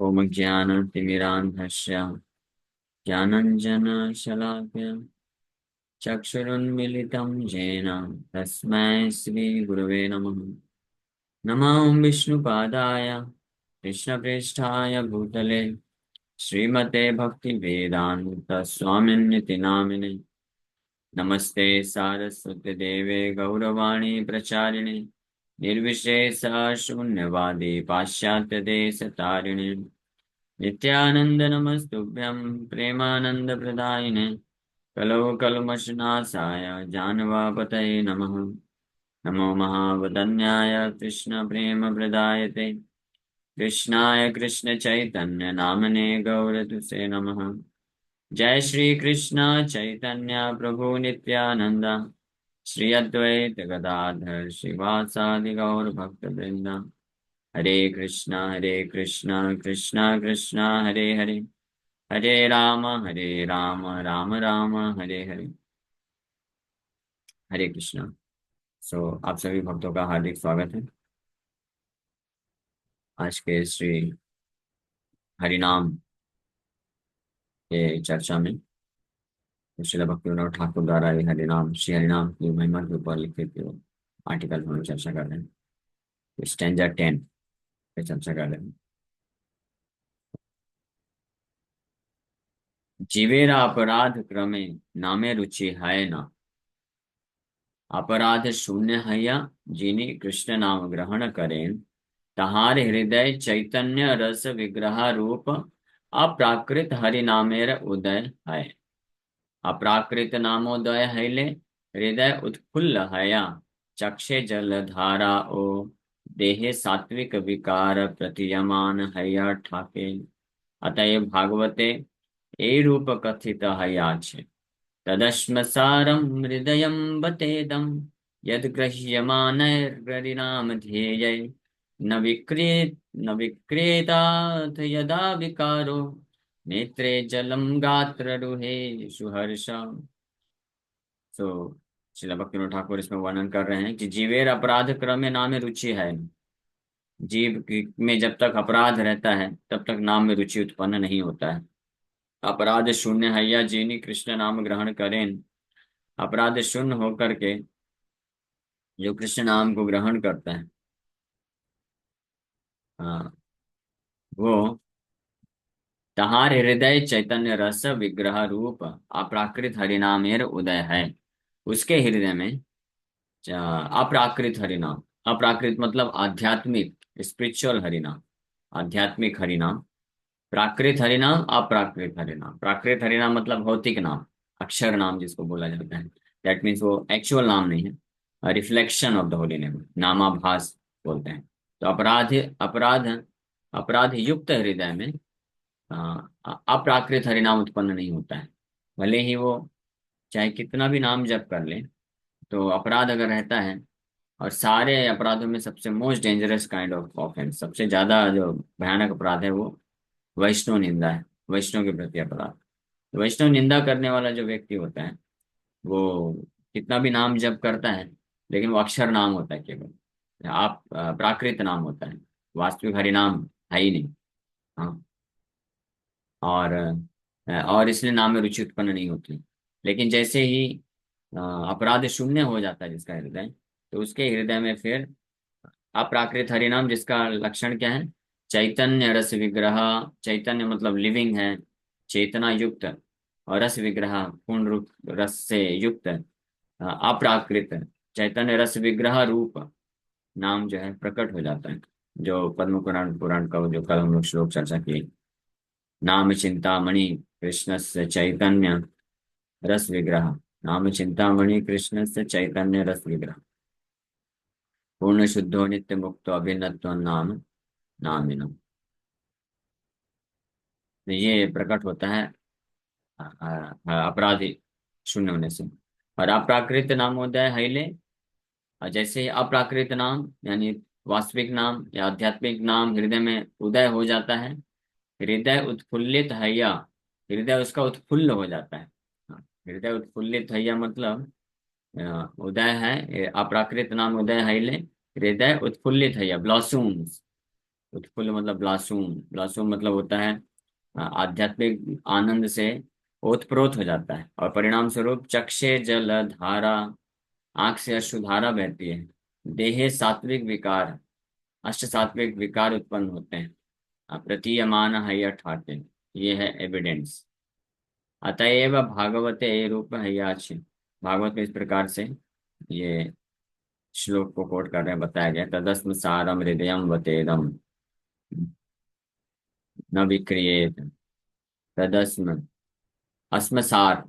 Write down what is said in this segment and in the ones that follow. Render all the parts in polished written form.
ओम ज्ञानतिमिरान्धस्य ज्ञानञ्जनशलाकया चक्षुरुन्मीलितं येन तस्मै श्रीगुरवे नमः। नमो विष्णुपादाय कृष्णप्रेष्ठाय भूतले श्रीमते भक्तिवेदान्त स्वामिन्निति नामिने। नमस्ते सारस्वती देवे गौरवाणी प्रचारिणे निर्विशेष शून्यवादी पाश्चात्य देश तारिणे। नित्यानंद नमस्तुभ्यं प्रेमानंद प्रदायिने कलौ कल्मषनाशाय जानवापतये नमः। नमो महावदन्याय कृष्ण प्रेम प्रदायते कृष्णाय कृष्ण चैतन्य नामने गौरतुसे नमः। जय श्री कृष्ण चैतन्य प्रभु नित्यानंद श्री अद्वैत गदाधर श्रीवासादि गौर भक्त वृंद। हरे कृष्णा कृष्णा कृष्णा हरे हरे हरे राम राम राम हरे हरे। हरे कृष्णा। आप सभी भक्तों का हार्दिक स्वागत है आज के श्री हरिनाम के चर्चा में। श्रील भक्तिविनोद ठाकुर द्वारा ये हरिनाम श्री हरिनाम की महिमा के ऊपर लिखित आर्टिकल हम लोग चर्चा कर रहे हैं। स्टैंजा 10 पे चर्चा कर रहे हैं। जीवेरा अपराध क्रमे नामे रुचि है ना, अपराध शून्य हैया जिनी कृष्ण नाम ग्रहण करें। तहार हृदय चैतन्य रस विग्रह रूप अप्राकृत हरि नामेर उदय है। अप्राकृत नामोदय हैले हृदय उत्फुल्ल हया चक्षे जलधारा ओ देहे सात्विक विकार प्रतीयमान हया ठाके। अतएव भागवते ए रूप कथित हया छे। तदश्मसारं हृदयं बतेदं यद्गृह्यमानैर्हरिनाम ध्येयै न विक्रेताथ यदा विकारो नेत्रे जलं गात्ररुहे सुहर्ष। सो श्रील भक्तिविनोद ठाकुर इसमें वर्णन कर रहे हैं कि जीवेर अपराध क्रम में नाम में रुचि है। में जब तक अपराध रहता है तब तक नाम में रुचि उत्पन्न नहीं होता है। अपराध शून्य हैया जिनी कृष्ण नाम ग्रहण करें। अपराध शून्य होकर के जो कृष्ण नाम को ग्रहण करता है, हाँ, वो तहार हृदय चैतन्य रस विग्रह रूप अप्राकृत हरिनामेर उदय है। उसके हृदय में अप्राकृत हरिनाम, अप्राकृत मतलब आध्यात्मिक स्पिरिचुअल हरिनाम, आध्यात्मिक हरिनाम। प्राकृत हरिनाम अप्राकृत हरिनाम। प्राकृत हरिनाम मतलब भौतिक नाम, अक्षर नाम जिसको बोला जाता है। दैट मीन्स वो एक्चुअल नाम नहीं है, reflection of the holy name, नामाभास बोलते हैं। तो अपराध अपराध अपराध युक्त हृदय में अप्राकृत हरिनाम उत्पन्न नहीं होता है। भले ही वो चाहे कितना भी नाम जप कर ले, तो अपराध अगर रहता है, और सारे अपराधों में सबसे most dangerous kind of offence, सबसे ज्यादा जो भयानक अपराध है वो वैष्णव निंदा है। वैष्णव के प्रति अपराध। तो वैष्णव निंदा करने वाला जो व्यक्ति होता है वो कितना भी नाम जप करता है, लेकिन वो अक्षर नाम होता है केवल, आप प्राकृत नाम होता है, वास्तविक हरिनाम है ही नहीं। हाँ। और इसलिए नाम में रुचि उत्पन्न नहीं होती। लेकिन जैसे ही अ, अपराध शून्य हो जाता है जिसका हृदय, तो उसके हृदय में फिर अप्राकृत हरिनाम, जिसका लक्षण क्या है? चैतन्य रस विग्रह। चैतन्य मतलब लिविंग है, चेतना युक्त, और रस विग्रह पूर्ण रूप रस से युक्त, अप्राकृत चैतन्य रस विग्रह रूप नाम जो है प्रकट हो जाता है। जो पद्म पुराण पुराण का जो कल हम लोग श्लोक चर्चा किए, नाम चिंतामणि कृष्ण से चैतन्य रस विग्रह। नाम चिंतामणि कृष्ण से चैतन्य रस विग्रह पूर्ण शुद्धो नित्य मुक्तो अभिन्नत्व नाम नामिनम। तो ये प्रकट होता है अपराधी शून्य होने से। और अप्राकृत नामोदय हैले, और जैसे ही अप्राकृत नाम यानी वास्तविक नाम या आध्यात्मिक नाम हृदय में उदय हो जाता है, हृदय उत्फुल्लित हैया, हृदय उसका उत्फुल्ल हो जाता है। हाँ, हृदय उत्फुल्लित हैया मतलब उदय है, अप्राकृत नाम उदय हैले हृदय उत्फुल्लित हैया, ब्लॉसम्स। उत्फुल्ल मतलब ब्लासूम, ब्लासूम मतलब होता है आध्यात्मिक आनंद से ओतप्रोत हो जाता है, और परिणाम स्वरूप चक्षे जल धारा, आंख से अश्रुधारा बहती है। देहे सात्विक विकार, अष्ट सात्विक विकार उत्पन्न होते हैं। प्रतीयमान है ठाटे, ये है एविडेंस। अतएव भागवते रूप हयाच, भागवत में इस प्रकार से ये श्लोक को कोट कर रहे हैं, बताया गया, तदस्म सारम हृदयम वतेदम न विक्रियेत। तदस्म, अस्मसार,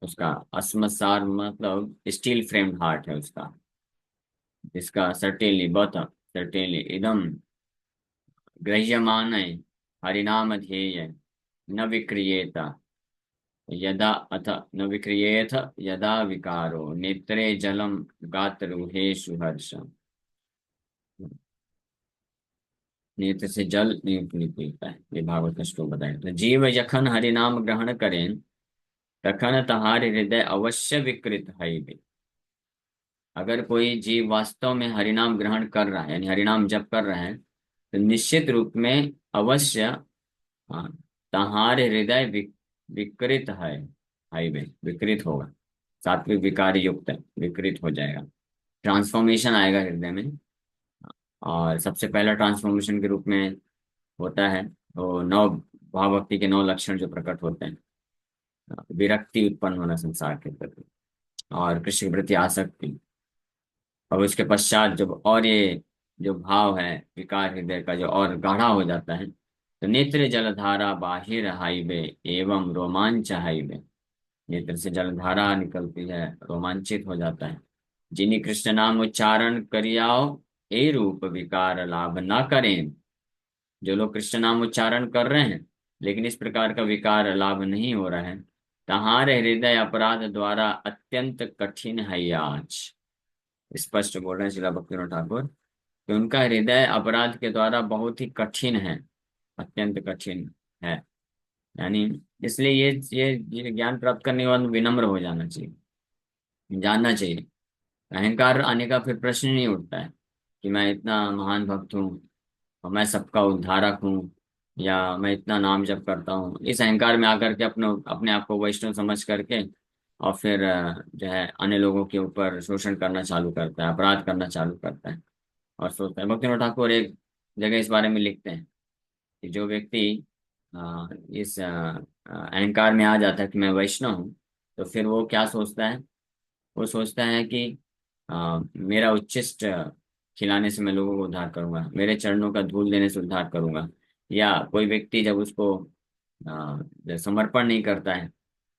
उसका अस्मसार मतलब स्टील फ्रेम्ड हार्ट है उसका, इसका सर्टेनली बत, सर्टेनली इदम गृह्यमान हरिनाम ध्येय न विक्रियेत यदा, अथ न विक्रियेथ यदा विकारो नेत्रे जलम गात्रुहेषु हर्षम। नेत्र से जल निकलता है, ये भागवत का श्लोक बताया। तो जीव यखन हरिनाम ग्रहण करें तखन तहार हृदय अवश्य विकृत है। अगर कोई जीव वास्तव में हरिनाम ग्रहण कर रहा है, यानी हरिनाम जप कर रहा है, तो निश्चित रूप में अवश्य, हाँ, तहार हृदय विकृत है, हाईवे विकृत होगा, सात्विक विकार युक्त है, विकृत हो जाएगा, ट्रांसफॉर्मेशन आएगा हृदय में। और सबसे पहला ट्रांसफॉर्मेशन के रूप में होता है वो नौ भाव भक्ति के नौ लक्षण जो प्रकट होते हैं। विरक्ति उत्पन्न होना संसार के प्रति, और कृष्ण के प्रति आसक्ति, और उसके पश्चात जब और ये जो भाव है विकार हृदय का जो और गाढ़ा हो जाता है, तो नेत्र जलधारा बाहिर हाइबे एवं रोमांच हाइबे, नेत्र से जलधारा निकलती है, रोमांचित हो जाता है। जिन्हीं कृष्ण नाम उच्चारण करियाओ ए रूप विकार लाभ ना करें, जो लोग कृष्ण नाम उच्चारण कर रहे हैं लेकिन इस प्रकार का विकार लाभ नहीं हो रहा है, तहारे हृदय अपराध द्वारा अत्यंत कठिन है आज। स्पष्ट बोल रहे हैं शिला भक्तिनाथ ठाकुर कि उनका हृदय अपराध के द्वारा बहुत ही कठिन है, अत्यंत कठिन है। यानी इसलिए ये ज्ञान प्राप्त करने के बाद विनम्र हो जाना चाहिए, जानना चाहिए। अहंकार आने का फिर प्रश्न नहीं उठता है कि मैं इतना महान भक्त हूँ और मैं सबका उद्धारक हूँ, या मैं इतना नाम जप करता हूँ। इस अहंकार में आकर के अपने अपने आप को वैष्णव समझ करके और फिर जो है अन्य लोगों के ऊपर शोषण करना चालू करता है, अपराध करना चालू करता है, और सोचता है। भक्तिनाथ ठाकुर एक जगह इस बारे में लिखते हैं कि जो व्यक्ति इस अहंकार में आ जाता है कि मैं वैष्णव हूँ, तो फिर वो क्या सोचता है, वो सोचता है कि मेरा उच्छिष्ट खिलाने से मैं लोगों को उद्धार करूंगा, मेरे चरणों का धूल देने से उद्धार करूंगा। या कोई व्यक्ति जब उसको जब समर्पण नहीं करता है,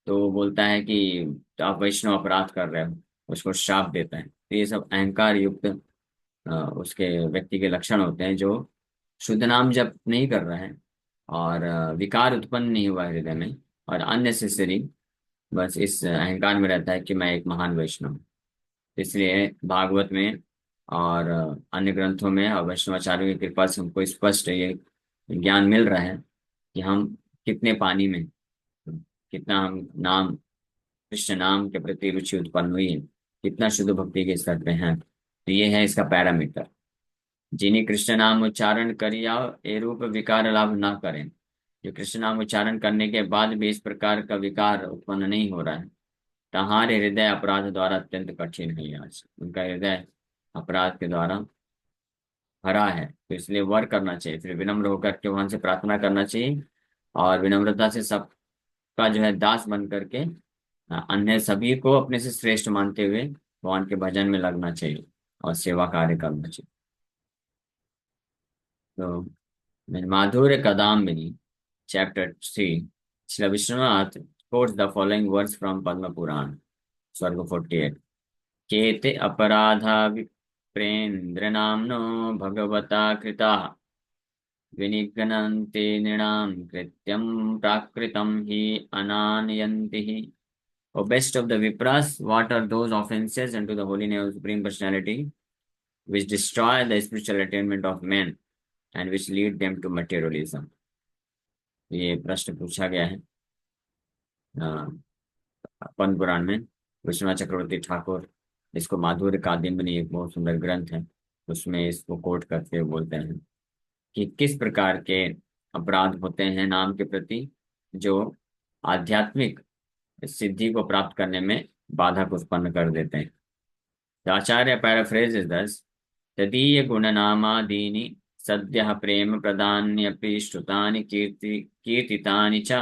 तो वो बोलता है कि तो आप वैष्णव अपराध कर रहे हो, उसको श्राप देता है। तो ये सब अहंकार युक्त उसके व्यक्ति के लक्षण होते हैं, जो शुद्ध नाम जप नहीं कर रहा है, और विकार उत्पन्न नहीं हुआ हृदय में, और अननेसेसरी बस इस अहंकार में रहता है कि मैं एक महान वैष्णव हूँ। इसलिए भागवत में और अन्य ग्रंथों में और वैष्णवाचार्यों की कृपा से हमको स्पष्ट ये ज्ञान मिल रहा है कि हम कितने पानी में, कितना हम नाम, कृष्ण नाम के प्रति रुचि उत्पन्न हुई है, कितना शुद्ध भक्ति के स्तर पे हैं। तो ये है इसका पैरामीटर। जिन्हीं कृष्ण नाम उच्चारण करिया ए रूप विकार लाभ ना करें, जो कृष्ण नाम उच्चारण करने के बाद भी इस प्रकार का विकार उत्पन्न नहीं हो रहा है, तहारे हृदय अपराध द्वारा अत्यंत कठिन है। आज उनका हृदय अपराध के द्वारा भरा है, तो इसलिए वर करना चाहिए, फिर विनम्र होकर के भगवान से प्रार्थना करना चाहिए, और विनम्रता से सबका जो है दास बन करके अन्य सभी को अपने से श्रेष्ठ मानते हुए भगवान के भजन में लगना चाहिए और सेवा कार्य करना चाहिए। तो Madhurya Kadambini chapter 3, Shri Vishwanath quotes the following words from Padma Puran, स्वर्ग 48। केते अपराधा विप्रेन्द्र नामनो भगवता कृता विनिघ्नन्ति नृणां कृत्यं प्राकृतं हि अनानयन्ति। O best of the Vipras, what are those offenses unto the holy name of Supreme Personality which destroy the spiritual attainment of men and which lead them to materialism? ये प्रश्न पूछा गया है पद्म पुराण में। विश्वनाथ चक्रवर्ती ठाकुर इसको माधुर्य कादम्बिनी, एक बहुत सुंदर ग्रंथ है, उसमें इसको कोट करते हुए बोलते हैं कि किस प्रकार के अपराध होते हैं नाम के प्रति जो आध्यात्मिक सिद्धि को प्राप्त करने में बाधक उत्पन्न कर देते हैं। The Acharya paraphrases thus, तदीय गुणनामादीनि सद्यः प्रेम प्रदान्यपि श्रुतानि कीर्तितानि च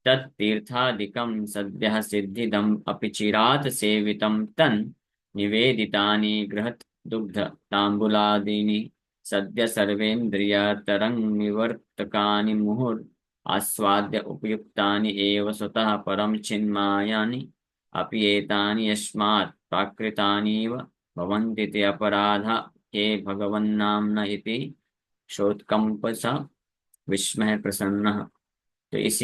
तत्तीर्थादिकं सद्यः सिद्धिदम् अपि चिरात् सेवितं तन् निवेदितानि गृहत् दुग्ध ताम्बूलादीनि सद्य सर्वेन्द्रियतरङ्निवर्तकानि मुहुर् आस्वाद्य उपयुक्तानि एव स्वतः परं चिन्मायानि अपि एतानि यस्मात् प्राकृतानीव भवन्ति ते अपराधा के भगवन्नाम्न इति शोत्कंपस विस्मय प्रसन्न। तो इस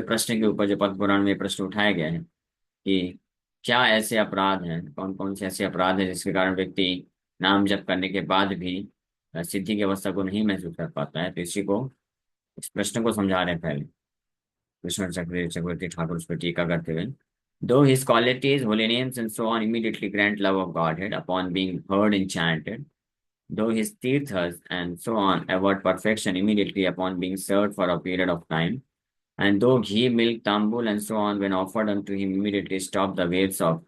प्रश्न के ऊपर जो पद्म पुराण में प्रश्न उठाया गया है कि क्या ऐसे अपराध हैं, कौन कौन से ऐसे अपराध हैं जिसके कारण व्यक्ति नाम जप करने के बाद भी सिद्धि की अवस्था को नहीं महसूस कर पाता है, तो इसी को इस प्रश्न को समझा रहे हैं पहले कृष्ण चक्रवर्ती ठाकुर उस पर टीका करते हुए। Though his qualities, holy names, and so on immediately grant love of Godhead upon being heard and chanted, though his tirthas and so on award perfection immediately upon being served for a period of time, and though ghee, milk, tambul, and so on, when offered unto him, immediately stop the waves of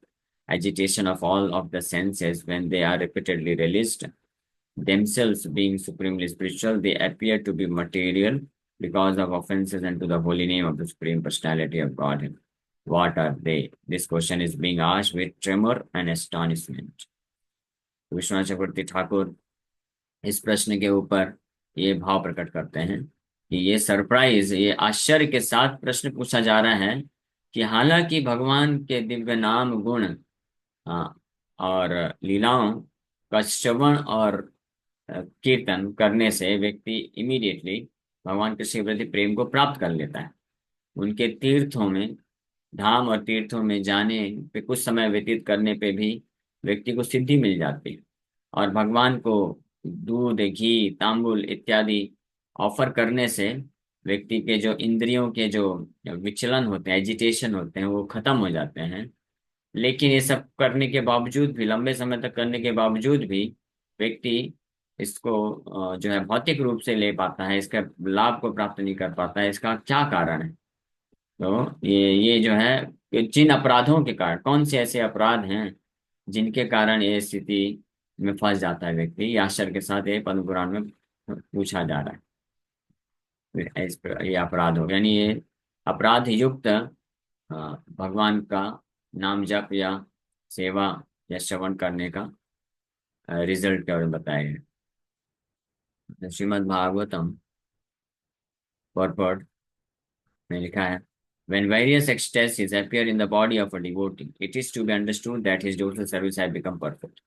agitation of all of the senses when they are repeatedly released, themselves being supremely spiritual, they appear to be material because of offenses unto the holy name of the Supreme Personality of Godhead. What are they? This question is being asked with tremor and astonishment. Vishwanath चक्रवर्ती ठाकुर इस प्रश्न के ऊपर ये भाव प्रकट करते हैं कि ये सरप्राइज, ये आश्चर्य के साथ प्रश्न पूछा जा रहा है कि हालांकि भगवान के दिव्य नाम गुण और लीलाओं का श्रवण और कीर्तन करने से व्यक्ति इमीडिएटली भगवान कृष्ण के प्रति प्रेम को प्राप्त कर लेता है। उनके तीर्थों में, धाम और तीर्थों में जाने पे, कुछ समय व्यतीत करने पे भी व्यक्ति को सिद्धि मिल जाती है। और भगवान को दूध, घी, तांबुल इत्यादि ऑफर करने से व्यक्ति के जो इंद्रियों के जो विचलन होते हैं, एजिटेशन होते हैं, वो खत्म हो जाते हैं। लेकिन ये सब करने के बावजूद भी, लंबे समय तक करने के बावजूद भी व्यक्ति इसको जो है भौतिक रूप से ले पाता है, इसका लाभ को प्राप्त नहीं कर पाता है। इसका क्या कारण है? तो ये जो है कि जिन अपराधों के कारण, कौन से ऐसे अपराध हैं जिनके कारण ये स्थिति में फंस जाता है व्यक्ति, ये आश्चर्य के साथ ये पद्म पुराण में पूछा जा रहा है। ये अपराध हो, यानी ये अपराध युक्त भगवान का नाम जप या सेवा या श्रवण करने का रिजल्ट क्या बताया गया। श्रीमद् भागवतम पॉर्पट में लिखा है, when various ecstasies appear in the body of a devotee, it is to be understood that his devotional service has become perfect.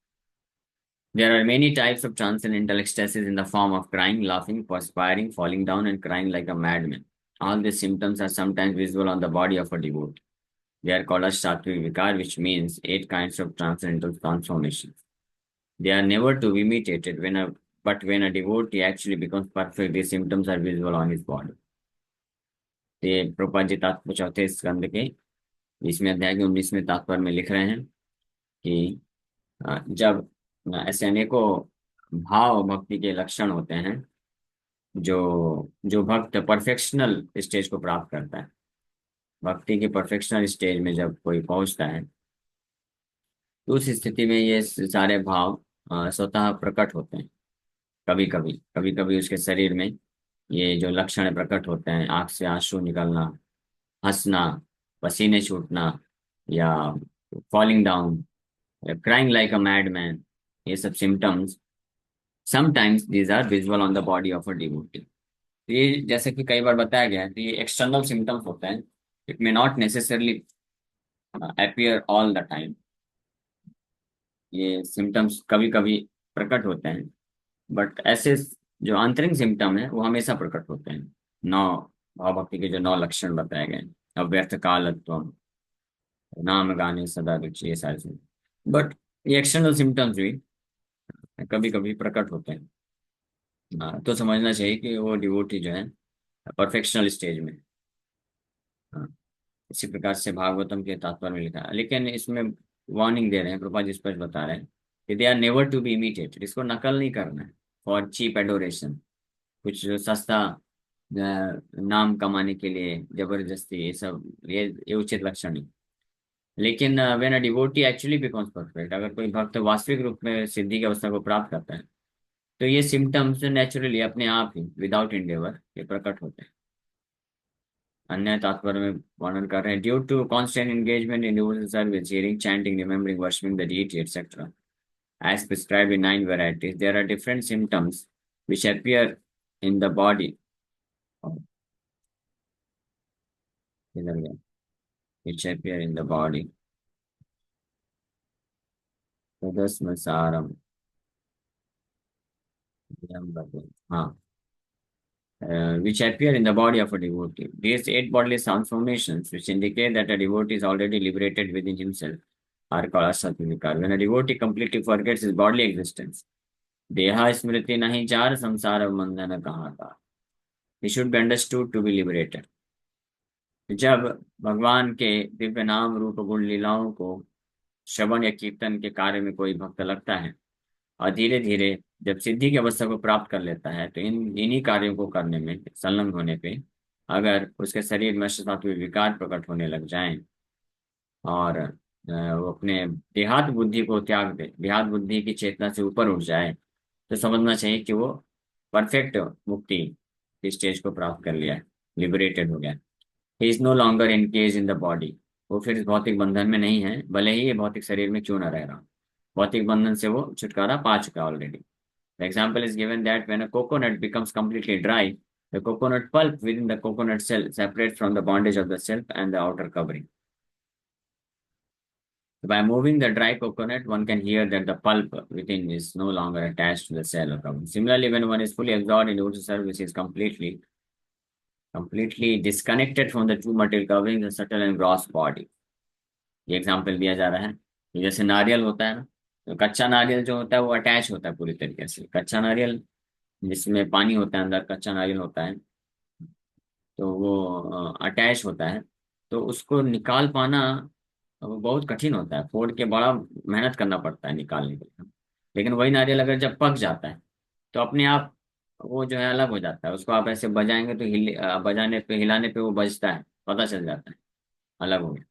There are many types of transcendental ecstasies in the form of crying, laughing, perspiring, falling down, and crying like a madman. All these symptoms are sometimes visible on the body of a devotee. They are called as Sattvic Vikar, which means 8 kinds of transcendental transformations. They are never to be imitated, but when a devotee actually becomes perfect, these symptoms are visible on his body. ये प्रभुपाद जी तात्पर्य चौथे स्कंद के 20वें अध्याय के 19वें तात्पर्य में लिख रहे हैं कि जब ऐसे अनेकों भाव भक्ति के लक्षण होते हैं, जो भक्त परफेक्शनल स्टेज को प्राप्त करता है, भक्ति के परफेक्शनल स्टेज में जब कोई पहुंचता है, तो उस स्थिति में ये सारे भाव स्वतः प्रकट होते हैं। कभी कभी उसके शरीर में ये जो लक्षण प्रकट होते हैं, आंख से आंसू निकलना, हंसना, पसीने छूटना, या falling down, crying like a madman, ये सब symptoms sometimes these are visual on the body of a devotee. ये जैसे कि कई बार बताया गया है, तो ये एक्सटर्नल सिम्टम्स होते हैं। It may not necessarily appear all the time. ये सिम्टम्स कभी कभी प्रकट होते हैं, बट ऐसे जो आंतरिक सिम्टम है वो हमेशा प्रकट होते हैं। 9 भाव भक्ति के जो 9 लक्षण बताए गए, अव्यर्थ कालत्व, नाम गाने सदा रुचि, ये सारे बट ये एक्सटर्नल सिम्टम्स भी कभी कभी प्रकट होते हैं। तो समझना चाहिए कि वो डिवोटी जो है परफेक्शनल स्टेज में। हाँ, इसी प्रकार से भागवतम के तात्पर्य में लिखा है, लेकिन इसमें वार्निंग दे रहे हैं, प्रभुपाद जी स्पष्ट बता रहे हैं कि they are never to be imitated, इसको नकल नहीं करना है फॉर चीप एडोरेशन। कुछ जो सस्ता नाम कमाने के लिए जबरदस्ती, ये सब ये उचित लक्षण नहीं। लेकिन when a devotee actually becomes perfect, अगर कोई भक्त वास्तविक रूप में सिद्धि की अवस्था को प्राप्त करता है, तो ये सिम्टम्स नेचुरली अपने आप ही विदाउट इंडेवर ये प्रकट होते हैं। अन्य तात्पर्य में वर्णन कर रहे हैं, due to constant engagement in devotional service, hearing, chanting, remembering, worshipping the deity etcetera, as prescribed in 9 varieties, there are different symptoms which appear in the body. Which appear in the body. Tadasmasaram. हाँ, which appear in the body of a devotee. These 8 bodily transformations, which indicate that a devotee is already liberated within himself, are called asattva. When a devotee completely forgets his bodily existence, deha smriti nahi jar samsara bandhana kahata. He should be understood to be liberated. जब भगवान के दिव्य नाम रूप गुण लीलाओं को श्रवण या कीर्तन के कार्य में कोई भक्त लगता है और धीरे धीरे जब सिद्धि की अवस्था को प्राप्त कर लेता है, तो इन इन्हीं कार्यों को करने में संलग्न होने पे अगर उसके शरीर में सात्विक विकार प्रकट होने लग जाएं और वो अपने देहात बुद्धि को त्याग दे, देहात बुद्धि की चेतना से ऊपर उठ जाए, तो समझना चाहिए कि वो परफेक्ट मुक्ति की स्टेज को प्राप्त कर लिया है, लिबरेटेड हो गया। He is no longer encage in the body. वो फिर इस भौतिक बंधन में नहीं है, भले ही ये भौतिक शरीर में क्यों ना रह रहा। भौतिक बंधन से वो छुटकारा पा चुका already. The example is given that when a coconut becomes completely dry, the coconut pulp within the coconut shell separates from the bondage of the self and the outer covering. By moving the dry coconut, one can hear that the pulp within is no longer attached to the shell or covering. Similarly, when one is fully absorbed in devotional service, he is completely disconnected from the two material covering, the subtle and gross body. ये example दिया जा रहा है कि जैसे नारियल होता है ना, तो कच्चा नारियल जो होता है वो अटैच होता है पूरी तरीके से। कच्चा नारियल जिसमें पानी होता है अंदर, कच्चा नारियल होता है, तो वो अटैच होता है। तो उसको निकाल पाना वो बहुत कठिन होता है, फोड़ के बड़ा मेहनत करना पड़ता है निकालने के लिए। लेकिन वही नारियल अगर जब पक जाता है, तो अपने आप वो जो है अलग हो जाता है। उसको आप ऐसे बजाएंगे तो बजाने पे, हिलाने पे वो बजता है, पता चल जाता है, अलग हो गया।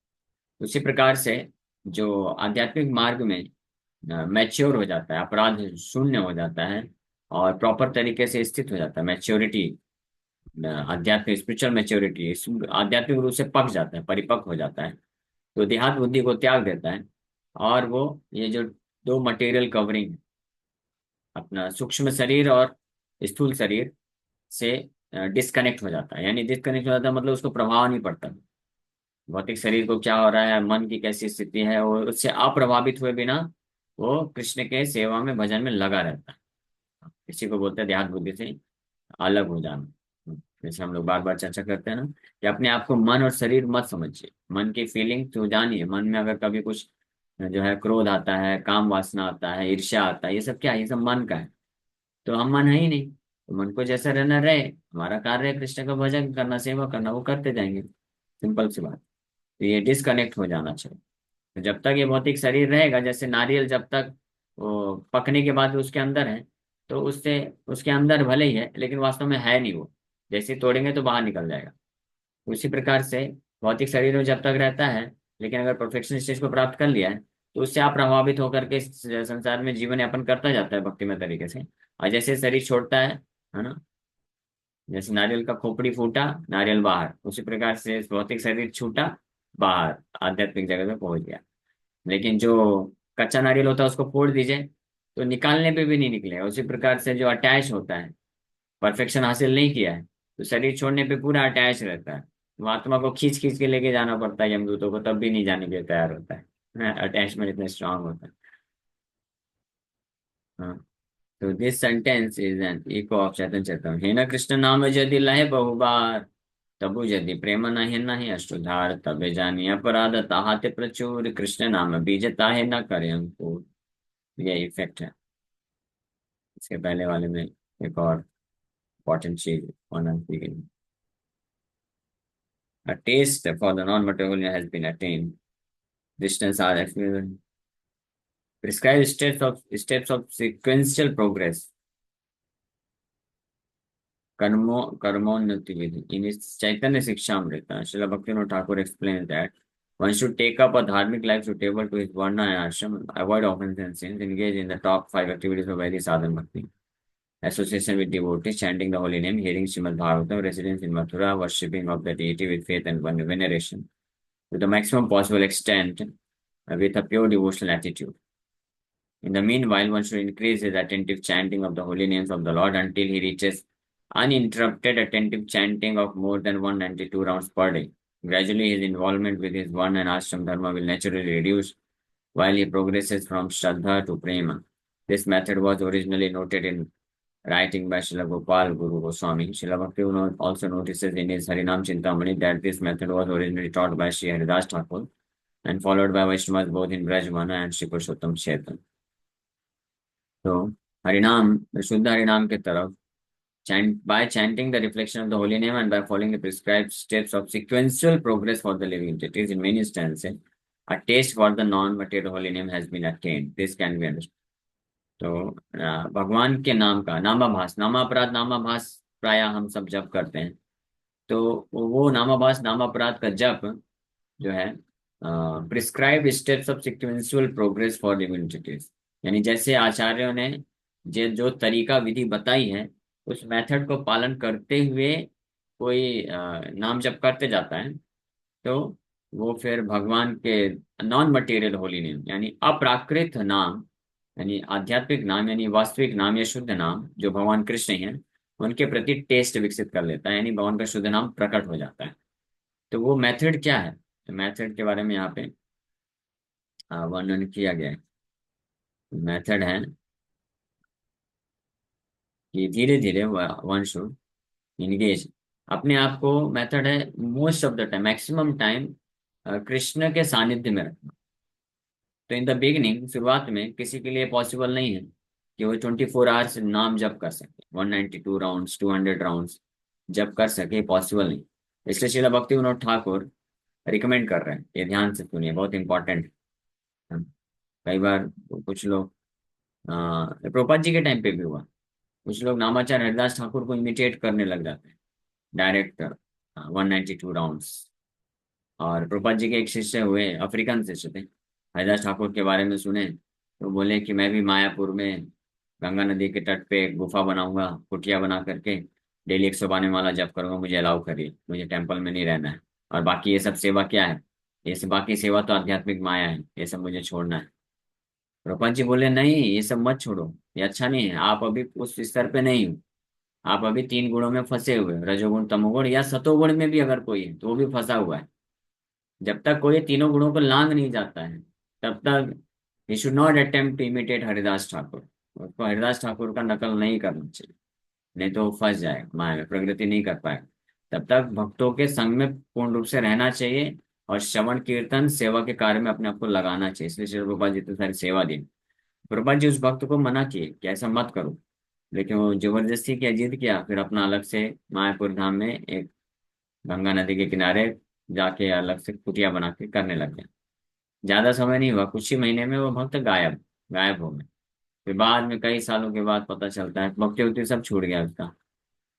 उसी प्रकार से जो आध्यात्मिक मार्ग में मैच्योर हो जाता है, अपराध शून्य हो जाता है और प्रॉपर तरीके से स्थित हो जाता है, मैच्योरिटी, आध्यात्मिक स्पिरिचुअल मैच्योरिटी, आध्यात्मिक रूप से पक जाता है, परिपक्व हो जाता है, तो देहात बुद्धि को त्याग देता है और वो ये जो दो मटेरियल कवरिंग, अपना सूक्ष्म शरीर और स्थूल शरीर से डिस्कनेक्ट हो जाता है। यानी डिस्कनेक्ट हो जाता है मतलब उसको प्रभाव नहीं पड़ता भौतिक शरीर को क्या हो रहा है, मन की कैसी स्थिति है, और उससे अप्रभावित हुए बिना वो कृष्ण के सेवा में, भजन में लगा रहता है। इसी को बोलते हैं देहात बुद्धि से अलग हो जाना। जैसे हम लोग बार बार चर्चा करते हैं ना कि अपने आप को मन और शरीर मत समझिए, मन की फीलिंग तो जानिए। मन में अगर कभी कुछ जो है क्रोध आता है, काम वासना आता है, ईर्ष्या आता है, ये सब क्या है? ये सब मन का है। तो हम मन है ही नहीं, तो मन को जैसा रहना रहे। हमारा कार्य है कृष्ण का भजन करना, सेवा करना, वो करते जाएंगे, सिंपल सी बात। तो ये डिस्कनेक्ट हो जाना चाहिए। तो जब तक ये भौतिक शरीर रहेगा, जैसे नारियल जब तक वो पकने के बाद उसके अंदर है, तो उससे उसके अंदर भले ही है लेकिन वास्तव में है नहीं वो, जैसे ही तोड़ेंगे तो बाहर निकल जाएगा। उसी प्रकार से भौतिक शरीर में जब तक रहता है, लेकिन अगर परफेक्शन स्टेज को प्राप्त कर लिया है, तो उससे आप प्रभावित होकर के इस संसार में जीवन यापन करता जाता है भक्तिमय तरीके से। और जैसे शरीर छोड़ता है ना, जैसे नारियल का खोपड़ी फूटा, नारियल बाहर, उसी प्रकार से भौतिक शरीर छूटा, बाहर आध्यात्मिक जगत में पहुंच गया। लेकिन जो कच्चा नारियल होता है उसको फोड़ दीजिए तो निकालने पे भी नहीं निकलेगा। उसी प्रकार से जो अटैच होता है, परफेक्शन हासिल नहीं किया है, तो शरीर छोड़ने पे पूरा अटैच रहता है। तो आत्मा को खींच खींच के लेके जाना पड़ता है यमदूतों को, तब भी नहीं जाने के लिए तैयार होता है, अटैचमेंट इतना स्ट्रांग होता है। हाँ, तो this sentence is an echo of Chaitanya Chaitanya. हे न कृष्ण नाम यदि लहे बहुबार, तबु यदि प्रेम नहीं नहीं अष्टुधार, तबे जानी अपराध ताहाते प्रचुर, कृष्ण नाम बीज ताहे न करे अंकुर। ये इफेक्ट है। इसके पहले वाले में एक और इम्पोर्टेंट चीज वर्णन की गई। A taste for the non-material has been attained. Distance are prescribed steps of sequential progress. कर्मोन्नति विधि इन इस चैतन्य शिक्षामृत Srila Bhaktivinoda Thakur explains that one should take up a dharmic life suitable to his varna and ashram, avoid offense and sins, engage in the top five activities of Vaidhi sadhan bhakti, association with devotees, chanting the holy name, hearing Srimad Bhagavatam, residence in Mathura, worshipping of the deity with faith and veneration, to the maximum possible extent, with a pure devotional attitude. In the meanwhile, one should increase his attentive chanting of the holy names of the Lord until he reaches uninterrupted attentive chanting of more than 192 rounds per day. Gradually, his involvement with his varna and ashram dharma will naturally reduce while he progresses from Shraddha to Prema. This method was originally noted in writing by Srila Gopal Guru Goswami. Srila Bhaktivinoda also notices in his Harinam Chintamani that this method was originally taught by Sri Haridas Thakur and followed by Vaishnavas both in Brajmana and Sri Purushottam Kshetra. तो हरिनाम, शुद्ध हरिनाम के तरफ by chanting the reflection of the holy name and by following the prescribed steps of sequential progress for the living entities, in many instances, a taste for the non-material holy name has been attained. This can be understood. तो भगवान के नाम का नामाभास, नामापराध नामाभास प्राय हम सब जप करते हैं। तो वो नामाभास नामापराध का जप जो है prescribe steps of sequential progress for living entities, यानी जैसे आचार्यों ने जो तरीका विधि बताई है उस मेथड को पालन करते हुए कोई नाम जप करते जाता है तो वो फिर भगवान के नॉन मटेरियल होली नेम यानी अप्राकृत नाम, यानी आध्यात्मिक नाम, यानी वास्तविक नाम या शुद्ध नाम जो भगवान कृष्ण हैं उनके प्रति टेस्ट विकसित कर लेता है, यानी भगवान का शुद्ध नाम प्रकट हो जाता है। तो वो मेथड क्या है, तो मेथड के बारे में यहाँ पे वर्णन किया गया है। मेथड है कि धीरे धीरे वन शुड इंगेज अपने आप को, मेथड है most of the time, maximum time Krishna के सानिध्य में रखना। तो इन द बिगिनिंग, शुरुआत में किसी के लिए पॉसिबल नहीं है कि वो 24 आवर्स नाम जप कर सके, 192 राउंड्स 200 राउंड्स जप कर सके, पॉसिबल नहीं। इसलिए श्रील भक्ति विनोद ठाकुर रिकमेंड कर रहे हैं, ये ध्यान से सुनिए, बहुत इंपॉर्टेंट। कई बार कुछ लोग प्रभुपाद जी के टाइम पे भी हुआ, कुछ लोग नामाचार्य हरिदास ठाकुर को इमिटेट करने लग जाते हैं डायरेक्ट 192 राउंड्स। और प्रभुपाद जी के एक शिष्य हुए, अफ्रीकन शिष्य थे, हरिदास ठाकुर के बारे में सुने तो बोले कि मैं भी मायापुर में गंगा नदी के तट पे एक गुफा बनाऊंगा, कुटिया बना करके डेली 192 माला जप करूंगा, मुझे अलाउ करिए, मुझे टेम्पल में नहीं रहना है, और बाकी ये सब सेवा क्या है, ये सब बाकी सेवा तो आध्यात्मिक माया है, ये सब मुझे छोड़ना है। प्रभुपाद जी बोले नहीं, ये सब मत छोड़ो, ये अच्छा नहीं है, आप अभी उस स्तर पे नहीं हो, आप अभी 3 गुणों में फंसे हुए हो, रजोगुण तमोगुण या सतोगुण में भी अगर कोई है तो वो भी फंसा हुआ है। जब तक कोई तीनों गुणों को लांग नहीं जाता है तब तक he should not attempt to imitate Haridas Thakur, उसको हरिदास ठाकुर का नकल नहीं करना चाहिए, नहीं तो वो फंस जाएगा माया में, प्रगति नहीं कर पाएगा। तब तक भक्तों के संग में पूर्ण रूप से रहना चाहिए और श्रवण कीर्तन सेवा के कार्य में अपने आप को लगाना चाहिए। इसलिए श्री प्रभुपाद जी तो सारी सेवा दी। प्रभुपाद जी उस भक्त को मना किए कि ऐसा मत करो, लेकिन वो जबरदस्ती किया, जिद किया, फिर अपना अलग से मायापुर धाम में एक गंगा नदी के किनारे जाके अलग से कुटिया बना के करने लग गया। ज्यादा समय नहीं हुआ, कुछ ही महीने में वो भक्त गायब गायब हो गए। फिर बाद में कई सालों के बाद पता चलता है भक्ति उक्ति सब छूट गया उसका,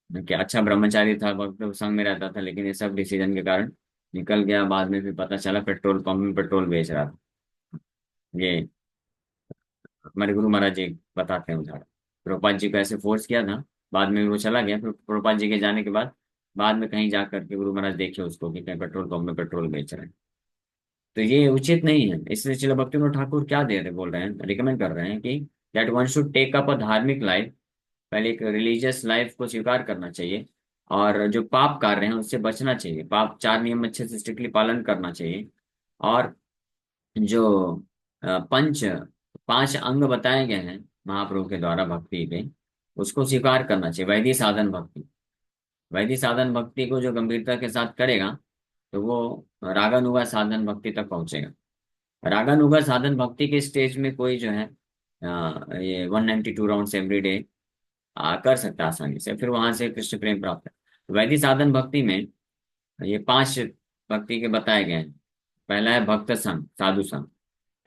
कि अच्छा ब्रह्मचारी था, भक्त संग में रहता था, लेकिन ये सब डिसीजन के कारण निकल गया। बाद में फिर पता चला पेट्रोल पंप में पेट्रोल बेच रहा था। ये हमारे गुरु महाराज जी बताते हैं उदाहरण। प्रभुपाद जी को ऐसे फोर्स किया था, बाद में वो चला गया। फिर प्रभुपाद जी के जाने के बाद बाद में कहीं जा करके गुरु महाराज देखे उसको कि कहीं पेट्रोल पंप में पेट्रोल बेच रहे हैं। तो ये उचित नहीं है। इसलिए श्रील भक्तिविनोद ठाकुर क्या दे रहे बोल रहे हैं, रिकमेंड कर रहे हैं कि that one should take up a धार्मिक लाइफ, पहले एक रिलीजियस लाइफ को स्वीकार करना चाहिए और जो पाप कार्य हैं उससे बचना चाहिए, पाप 4 नियम अच्छे से स्ट्रिक्टली पालन करना चाहिए। और जो पंच 5 अंग बताए गए हैं महाप्रभु के द्वारा भक्ति के, उसको स्वीकार करना चाहिए। वैदिक साधन भक्ति, वैदिक साधन भक्ति को जो गंभीरता के साथ करेगा तो वो रागानुगा साधन भक्ति तक पहुंचेगा। रागानुगा साधन भक्ति के स्टेज में कोई जो है ये 192 राउंड्स एवरी डे कर सकता है आसानी से, फिर वहां से कृष्ण प्रेम प्राप्त है। वैदिक साधन भक्ति में ये 5 भक्ति के बताए गए हैं। पहला है भक्त संग, साधु संग,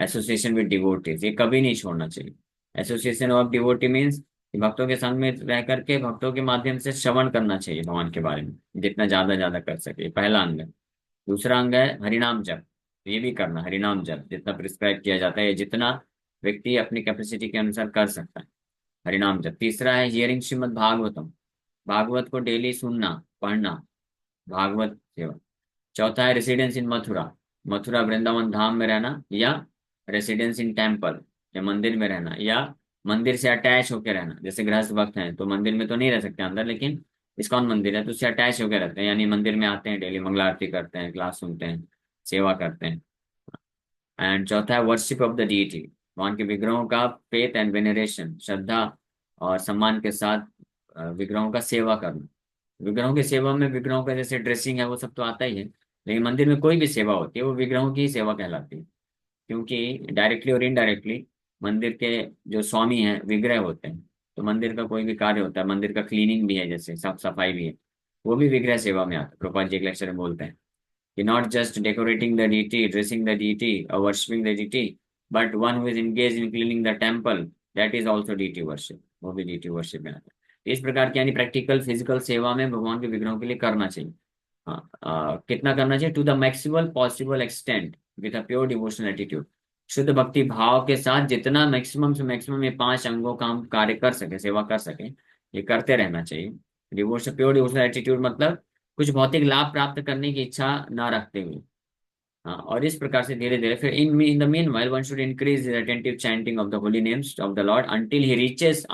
एसोसिएशन विद डिवोटीज, ये कभी नहीं छोड़ना चाहिए। एसोसिएशन ऑफ डिवोटी मीन्स कि भक्तों के संग में रह करके भक्तों के माध्यम से श्रवण करना चाहिए भगवान के बारे में, जितना ज्यादा ज्यादा कर सके, पहला अंग है। दूसरा अंग है हरिनाम जप, ये भी करना, हरिनाम जप जितना प्रिस्क्राइब किया जाता है, जितना व्यक्ति अपनी कैपेसिटी के अनुसार कर सकता है, हरिनाम जप। तीसरा है हियरिंग श्रीमद् भागवतम, भागवत को डेली सुनना, पढ़ना, भागवत सेवा। चौथा है रेसिडेंस इन मथुरा, मथुरा वृंदावन धाम में रहना, या रेसिडेंस इन टेम्पल, या मंदिर में रहना, या मंदिर से अटैच होकर रहना। जैसे गृहस्थ भक्त हैं तो मंदिर में तो नहीं रह सकते अंदर, लेकिन इस्कॉन मंदिर है तो उससे अटैच होकर रहते हैं, यानी मंदिर में आते हैं, डेली मंगला आरती करते हैं, क्लास सुनते हैं, सेवा करते हैं। एंड चौथा है वर्शिप ऑफ द डीटी, भगवान के विग्रहों का फेथ एंड वेनरेशन, श्रद्धा और सम्मान के साथ विग्रहों का सेवा करना। विग्रहों की सेवा में विग्रहों का जैसे ड्रेसिंग है वो सब तो आता ही है, लेकिन मंदिर में कोई भी सेवा होती है वो विग्रहों की ही सेवा कहलाती है, क्योंकि डायरेक्टली और इनडायरेक्टली मंदिर के जो स्वामी हैं विग्रह होते हैं। तो मंदिर का कोई भी कार्य होता है, मंदिर का क्लीनिंग भी है, जैसे साफ सफाई भी है, वो भी विग्रह सेवा में आता है। प्रभुपाद जी एक लेक्चर में बोलते हैं कि not just decorating the deity, dressing the deity, or worshipping the deity, but one who is engaged in cleaning the temple, that is also deity worship, वो भी deity worship में आता है। इस प्रकार की यानी प्रैक्टिकल फिजिकल सेवा में भगवान के विग्रहों के लिए करना चाहिए। हाँ, कितना करना चाहिए? To the maximal possible extent with a pure devotional attitude, शुद्ध भक्ति भाव के साथ जितना मैक्सिमम से मैक्सिमम ये पांच अंगों का हम कार्य कर सके, सेवा कर सके, ये करते रहना चाहिए। डिवोशन, प्योर डिवोशनल एटीट्यूड मतलब कुछ भौतिक लाभ प्राप्त करने की इच्छा ना रखते हुए। हाँ, और इस प्रकार से धीरे धीरे फिर in the mean while one should increase attentive chanting of the Holi names of the Lord until he reaches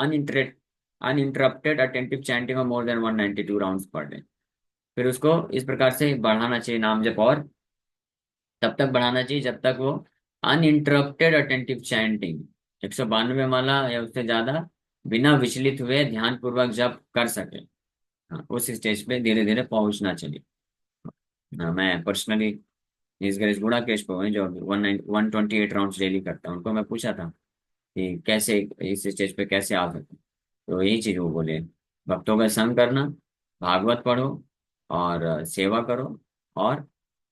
uninterrupted attentive chanting of more than 192 rounds per day. फिर उसको इस प्रकार से बढ़ाना चाहिए नाम जप, और तब तक बढ़ाना चाहिए जब तक वो अनइंटरप्टेड अटेंटिव चैंटिंग 192 माला या उससे ज्यादा बिना विचलित हुए ध्यान पूर्वक जप कर सके। हाँ, उस स्टेज पे धीरे धीरे पहुंचना चाहिए। हाँ, मैं पर्सनली इस गणेश गुणा केश को जो 128 राउंड डेली करता है, उनको मैं पूछा था कि कैसे इस स्टेज पे कैसे आ सकते हैं। तो यही चीज वो बोले, भक्तों का संग करना, भागवत पढ़ो, और सेवा करो, और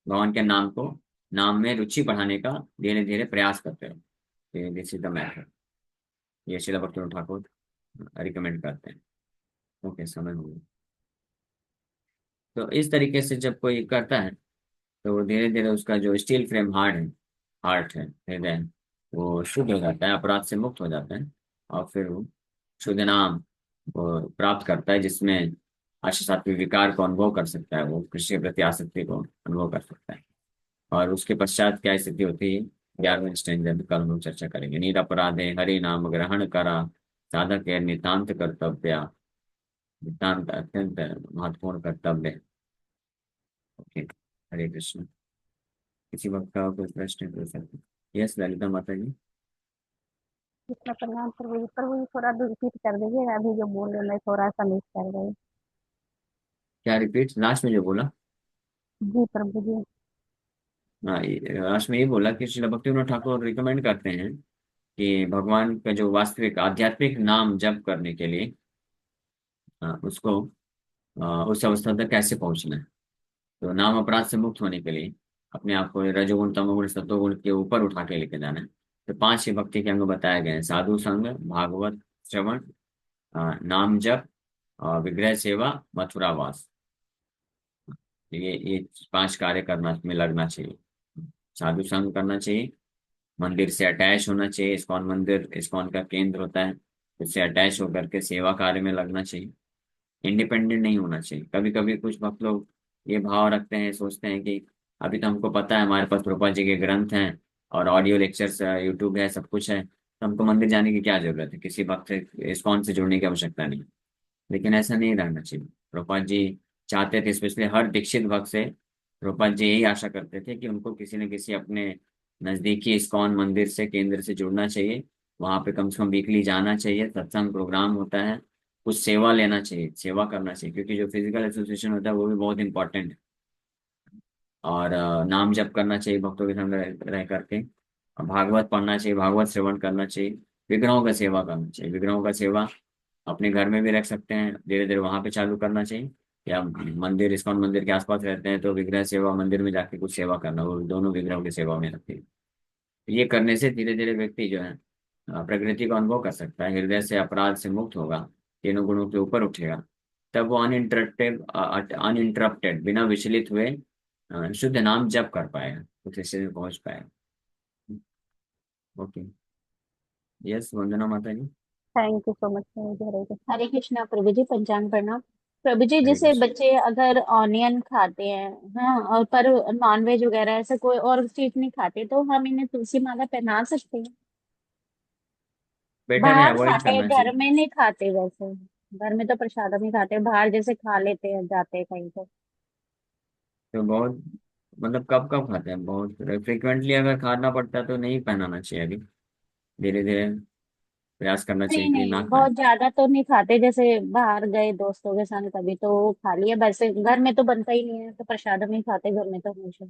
भगवान के नाम को, नाम में रुचि बढ़ाने का धीरे धीरे प्रयास करते रहो। दिस इज द मैथड, ये श्रील भक्ति ठाकुर रिकमेंड करते हैं। ओके, समझ में गया। तो इस तरीके से जब कोई करता है तो वो धीरे धीरे उसका जो स्टील फ्रेम हार्ट है, हृदय है, वो शुद्ध हो जाता है, अपराध से मुक्त हो जाता है, और फिर वो शुद्ध नाम वो प्राप्त करता है, जिसमें अष्टसात्विक विकार को अनुभव कर सकता है, वो कृष्ण के प्रति आसक्ति को अनुभव कर सकता है। और उसके पश्चात क्या स्थिति होती है, 11वें स्टैंडर्ड में कल हम चर्चा करेंगे। निरपराधे हरि नाम ग्रहण करा, साधक के नितांत कर्तव्य, नितांत अत्यंत महत्वपूर्ण कर्तव्य। ओके, हरे कृष्ण। किसी वक्त का कोई प्रश्न पूछ सकते? यस ललिता माता जी। कृष्ण प्रणाम प्रभु जी। प्रभु जी थोड़ा रिपीट कर दीजिएगा, अभी जो बोल रहे मैं थोड़ा सा मिस कर गई। क्या रिपीट? लास्ट में जो बोला? जी प्रभु जी। हाँ, लास्ट में ये बोला कि श्रील भक्तिविनोद ठाकुर रिकमेंड करते हैं कि भगवान का जो वास्तविक आध्यात्मिक नाम जप करने के लिए उसको उस अवस्था तक कैसे पहुंचना है। तो नाम अपराध से मुक्त होने के लिए अपने आप को रजोगुण तमोगुण सत्वगुण के ऊपर उठा के लेके जाना है। तो पांच ही भक्ति के अंग बताए गए हैं: साधु संग, भागवत श्रवण, नाम जप, विग्रह सेवा, मथुरावास। ये पांच कार्य करना में लगना चाहिए। साधु संग करना चाहिए, मंदिर से अटैच होना चाहिए, इस्कॉन मंदिर इस्कॉन का केंद्र होता है, उससे अटैच होकर के सेवा कार्य में लगना चाहिए। इंडिपेंडेंट नहीं होना चाहिए। कभी कभी कुछ भक्त लोग ये भाव रखते हैं, सोचते हैं कि अभी तो हमको पता है, हमारे पास प्रभुपाद जी के ग्रंथ हैं और ऑडियो लेक्चर्स यूट्यूब है, सब कुछ है, तो हमको मंदिर जाने की क्या जरूरत है, किसी भक्त से इस्कॉन से जुड़ने की आवश्यकता नहीं। लेकिन ऐसा नहीं रहना चाहिए। प्रभुपाद जी चाहते थे, स्पेशली हर दीक्षित भक्त से प्रभुपाद जी यही आशा करते थे कि उनको किसी न किसी अपने नजदीकी इस्कॉन मंदिर से, केंद्र से जुड़ना चाहिए, वहां पे कम से कम वीकली जाना चाहिए, सत्संग प्रोग्राम होता है, कुछ सेवा लेना चाहिए, सेवा करना चाहिए, क्योंकि जो फिजिकल एसोसिएशन होता है वो भी बहुत इंपॉर्टेंट है। और नाम जप करना चाहिए भक्तों के संग रह करके, और भागवत पढ़ना चाहिए, भागवत श्रवण करना चाहिए, विग्रहों का सेवा करना चाहिए। विग्रहों का सेवा अपने घर में भी रख सकते हैं, धीरे धीरे वहां पे चालू करना चाहिए, या मंदिर, इस्कॉन मंदिर के आसपास रहते हैं तो विग्रह सेवा, मंदिर में जाके कुछ सेवा करना, वो दोनों विग्रहों की सेवा में रखते हैं। ये करने से धीरे धीरे व्यक्ति जो है प्रकृति को अनुभव कर सकता है, हृदय से अपराध से मुक्त होगा, तीनों गुणों के ऊपर उठेगा, तब वो अनइंटरप्टेड बिना विचलित हुए शुद्ध नाम जप कर पाएगा, उस हिस्से में पहुंच पाएगा। ओके। यस वंदना माता जी। थैंक यू सो मच प्रभु जी। हरे कृष्ण। हरे कृष्णा प्रभु जी। पंचांग प्रणाम प्रभु जी। हरे जैसे कृष्ण। बच्चे अगर ऑनियन खाते हैं, हाँ, और पर नॉनवेज वगैरह ऐसे कोई और चीज नहीं खाते, तो हम इन्हें तुलसी माला पहना सकते हैं? बेटर है बाहर अवॉइड खाते हैं, करना घर चाहिए। में नहीं खाते वैसे। घर में तो प्रसाद नहीं खाते, बाहर जैसे खा लेते हैं, जाते हैं कहीं तो। तो बहुत, मतलब कब कब खाते हैं, बहुत फ्रिक्वेंटली अगर खाना पड़ता है तो नहीं पहनाना चाहिए अभी, धीरे धीरे प्रयास करना नहीं चाहिए कि ना नहीं, खाएं। बहुत ज्यादा तो नहीं खाते, जैसे बाहर गए दोस्तों के साथ कभी तो खा लिया, वैसे घर में तो बनता ही नहीं है, तो प्रसाद नहीं खाते घर में तो हमेशा।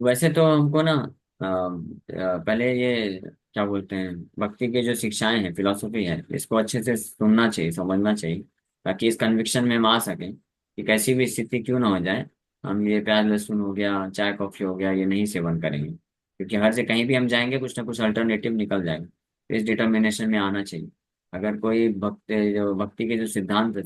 वैसे तो हमको ना पहले ये क्या बोलते हैं, भक्ति के जो शिक्षाएं हैं, फिलोसफी है, इसको अच्छे से सुनना चाहिए, समझना चाहिए, ताकि इस कन्विक्शन में हम आ सकें कि कैसी भी स्थिति क्यों ना हो जाए, हम ये प्याज लहसुन हो गया, चाय कॉफी हो गया, ये नहीं सेवन करेंगे, क्योंकि हर से कहीं भी हम जाएंगे कुछ ना कुछ अल्टरनेटिव निकल जाएगा। तो इस डिटर्मिनेशन में आना चाहिए। अगर कोई भक्ति के जो सिद्धांत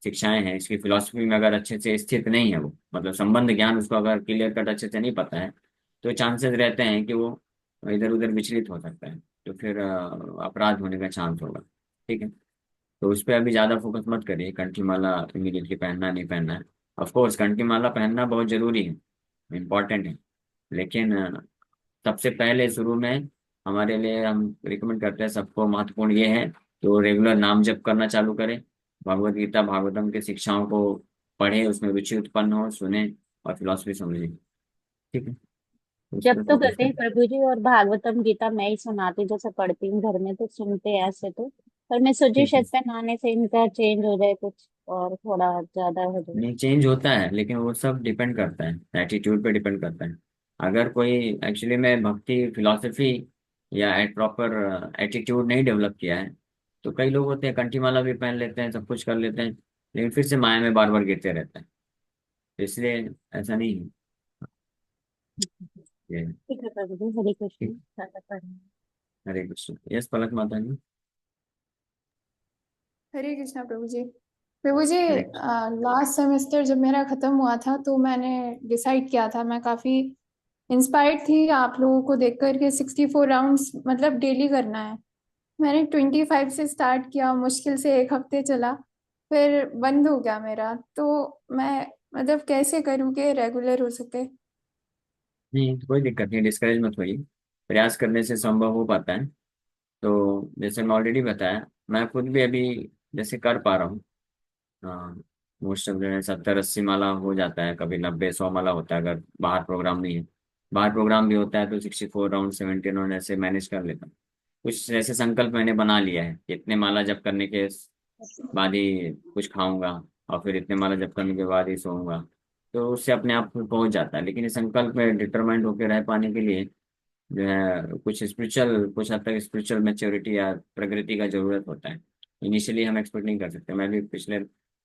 शिक्षाएं हैं, इसकी फिलोसफी में अगर अच्छे से स्थित नहीं है, वो मतलब संबंध ज्ञान उसको अगर क्लियर कट अच्छे से नहीं पता है, तो चांसेस रहते हैं कि वो इधर उधर विचलित हो सकता है, तो फिर अपराध होने का चांस होगा। ठीक है। तो उस पर अभी ज्यादा फोकस मत करिए, कंठी माला इमीडिएटली पहनना नहीं पहनना है। ऑफ कोर्स कंठी माला पहनना बहुत जरूरी है, इम्पोर्टेंट है, लेकिन सबसे पहले शुरू में हमारे लिए हम रिकमेंड करते हैं, सबको महत्वपूर्ण ये है कि वो रेगुलर नाम जप करना चालू करें, भगवत गीता भागवतम के शिक्षाओं को पढ़े, उसमें रुचि उत्पन्न हो, सुने और फिलॉसफी समझे। ठीक है। तो उस जब पर तो फोकस करते हैं करें। प्रभु जी, और भागवतम गीता मैं ही सुनाती हूँ, जैसे पढ़ती हूँ घर में तो सुनते हैं ऐसे तो। पर मैं सोची ठीक है। शायद पहनाने से इनका चेंज हो जाए कुछ, और थोड़ा ज्यादा हो जाए। नहीं, चेंज होता है, लेकिन वो सब डिपेंड करता है, एटीट्यूड पे डिपेंड करता है। अगर कोई एक्चुअली में भक्ति फिलॉसफी या एक प्रॉपर एटीट्यूड नहीं डेवलप किया है, तो कई लोग होते हैं कंठी माला भी पहन लेते हैं, सब कुछ कर लेते हैं, लेकिन फिर से माया में बार बार गिरते रहते हैं। तो इसलिए ऐसा नहीं है ये। ठीक है प्रभु जी। हरे कृष्ण। ठीक। ज्यादा पढ़ना। हरे कृष्ण। यस पलक माता जी। हरे कृष्णा प्रभु जी। प्रभु जी, हरे कृष्ण। लास्ट सेमेस्टर जब मेरा खत्म हुआ था तो मैंने डिसाइड किया था, मैं काफी इंस्पायर्ड थी आप लोगों को देख कर के 64 राउंड्स मतलब डेली करना है। मैंने 25 से स्टार्ट किया, मुश्किल से एक हफ्ते चला, फिर बंद हो गया मेरा। तो मैं मतलब कैसे करूँ कि रेगुलर हो सके? नहीं, तो कोई दिक्कत नहीं, डिस्करेज मत होइए, प्रयास करने से संभव हो पाता है। तो जैसे मैं ऑलरेडी बताया, मैं खुद भी अभी जैसे कर पा रहा हूँ, हाँ, मोस्ट ऑफ जो है 70-80 माला हो जाता है, कभी 90-100 माला होता है, अगर बाहर प्रोग्राम नहीं है। बाहर प्रोग्राम भी होता है तो 64 राउंड 17 राउंड ऐसे मैनेज कर लेता हूँ। कुछ ऐसे संकल्प मैंने बना लिया है कि इतने माला जप करने के बाद ही कुछ खाऊंगा, और फिर इतने माला जप करने के बाद ही सोऊंगा, तो उससे अपने आप पहुंच जाता है। लेकिन इस संकल्प में डिटरमाइंड होकर रह पाने के लिए जो है कुछ स्पिरिचुअल, कुछ हद तक स्पिरिचुअल मैच्योरिटी या प्रकृति का जरूरत होता है। इनिशियली हम एक्सपेक्ट नहीं कर सकते। मैं भी पिछले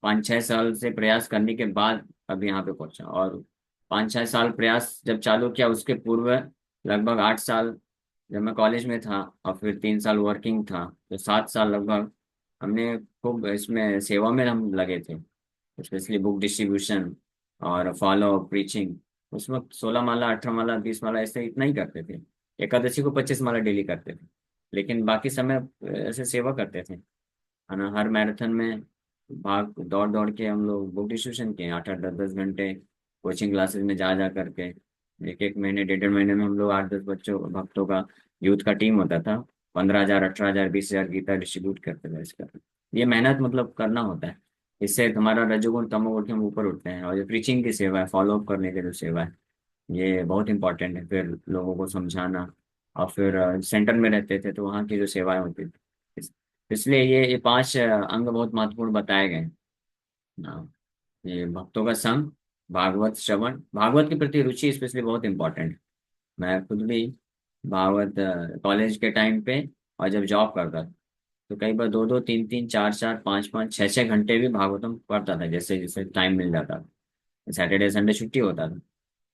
5-6 साल से प्रयास करने के बाद अब यहाँ पे पहुंचा, और 5-6 साल प्रयास जब चालू किया, उसके पूर्व लगभग 8 साल जब मैं कॉलेज में था, और फिर 3 साल वर्किंग था, तो 7 साल लगभग हमने खूब इसमें सेवा में हम लगे थे, स्पेशली बुक डिस्ट्रीब्यूशन और फॉलो प्रीचिंग। उस वक्त 16 माला, 18 माला, 20 माला ऐसे इतना ही करते थे। एकादशी को 25 माला डेली करते थे, लेकिन बाकी समय ऐसे सेवा करते थे, है ना। हर मैराथन में भाग दौड़ दौड़ के हम लोग बुक डिस्ट्रीब्यूशन किए, 8-8 10 10 घंटे कोचिंग क्लासेस में जा जा करके, एक एक महीने, 1.5 1.5 महीने में हम लोग 8-10 बच्चों भक्तों का यूथ का टीम होता था, 15,000 18,000 20,000 गीता डिस्ट्रीब्यूट करते थे इसका। ये मेहनत मतलब करना होता है, इससे हमारा रजोगुण तमोगुण के हम ऊपर उठते हैं। और जो प्रीचिंग की सेवा है, फॉलो अप करने की जो सेवा है, ये बहुत इंपॉर्टेंट है, फिर लोगों को समझाना। और फिर सेंटर में रहते थे तो वहाँ की जो सेवाएं होती थी, इसलिए ये 5 अंग बहुत महत्वपूर्ण बताए गए हैं। हाँ, ये भक्तों का संग, भागवत श्रवण, भागवत के प्रति रुचि स्पेशली बहुत इंपॉर्टेंट है। मैं खुद भी भागवत कॉलेज के टाइम पे और जब जॉब करता था, तो कई बार 2-2 3-3 4-4 5-5 6-6 घंटे भी भागवतम पढ़ता था, जैसे जैसे टाइम मिल जाता था। सैटरडे संडे छुट्टी होता था,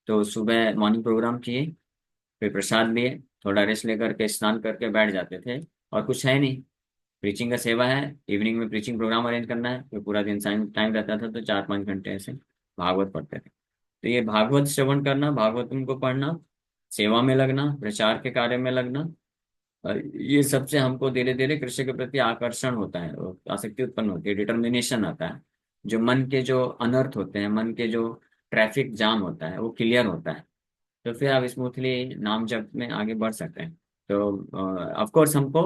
तो सुबह मॉर्निंग प्रोग्राम किए, फिर प्रसाद लिए, थोड़ा रेस्ट लेकर के स्नान करके बैठ जाते थे। और कुछ है नहीं, प्रीचिंग का सेवा है, इवनिंग में प्रीचिंग प्रोग्राम अरेंज करना है, फिर पूरा दिन टाइम टाइम रहता था तो 4-5 घंटे ऐसे भागवत पढ़ते थे। तो ये भागवत श्रवण करना, भागवतम को पढ़ना, सेवा में लगना, प्रचार के कार्य में लगना, और ये सबसे हमको धीरे धीरे कृष्ण के प्रति आकर्षण होता है, और आसक्ति उत्पन्न होती है, डिटर्मिनेशन आता है। जो मन के जो अनर्थ होते हैं, मन के जो ट्रैफिक जाम होता है वो क्लियर होता है। तो फिर आप स्मूथली नाम जप में आगे बढ़ सकते हैं। तो ऑफ कोर्स हमको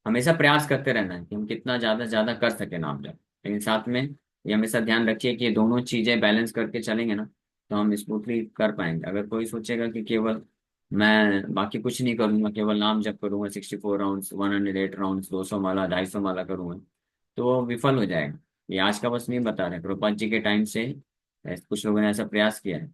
हमेशा प्रयास करते रहना है कि हम कितना ज्यादा से ज्यादा कर सके नाम जप। लेकिन साथ में ये हमेशा ध्यान रखिए कि ये दोनों चीजें बैलेंस करके चलेंगे ना, तो हम स्मूथली कर पाएंगे। अगर कोई सोचेगा कि केवल मैं बाकी कुछ नहीं करूंगा, केवल नाम जप करूंगा, 64 राउंड्स, 108 राउंड्स, 200 माला, 250 माला करूंगा, तो वो विफल हो जाएगा। ये आज का बस नहीं बता रहे, प्रभुपाद जी के टाइम से कुछ लोगों ने ऐसा प्रयास किया है।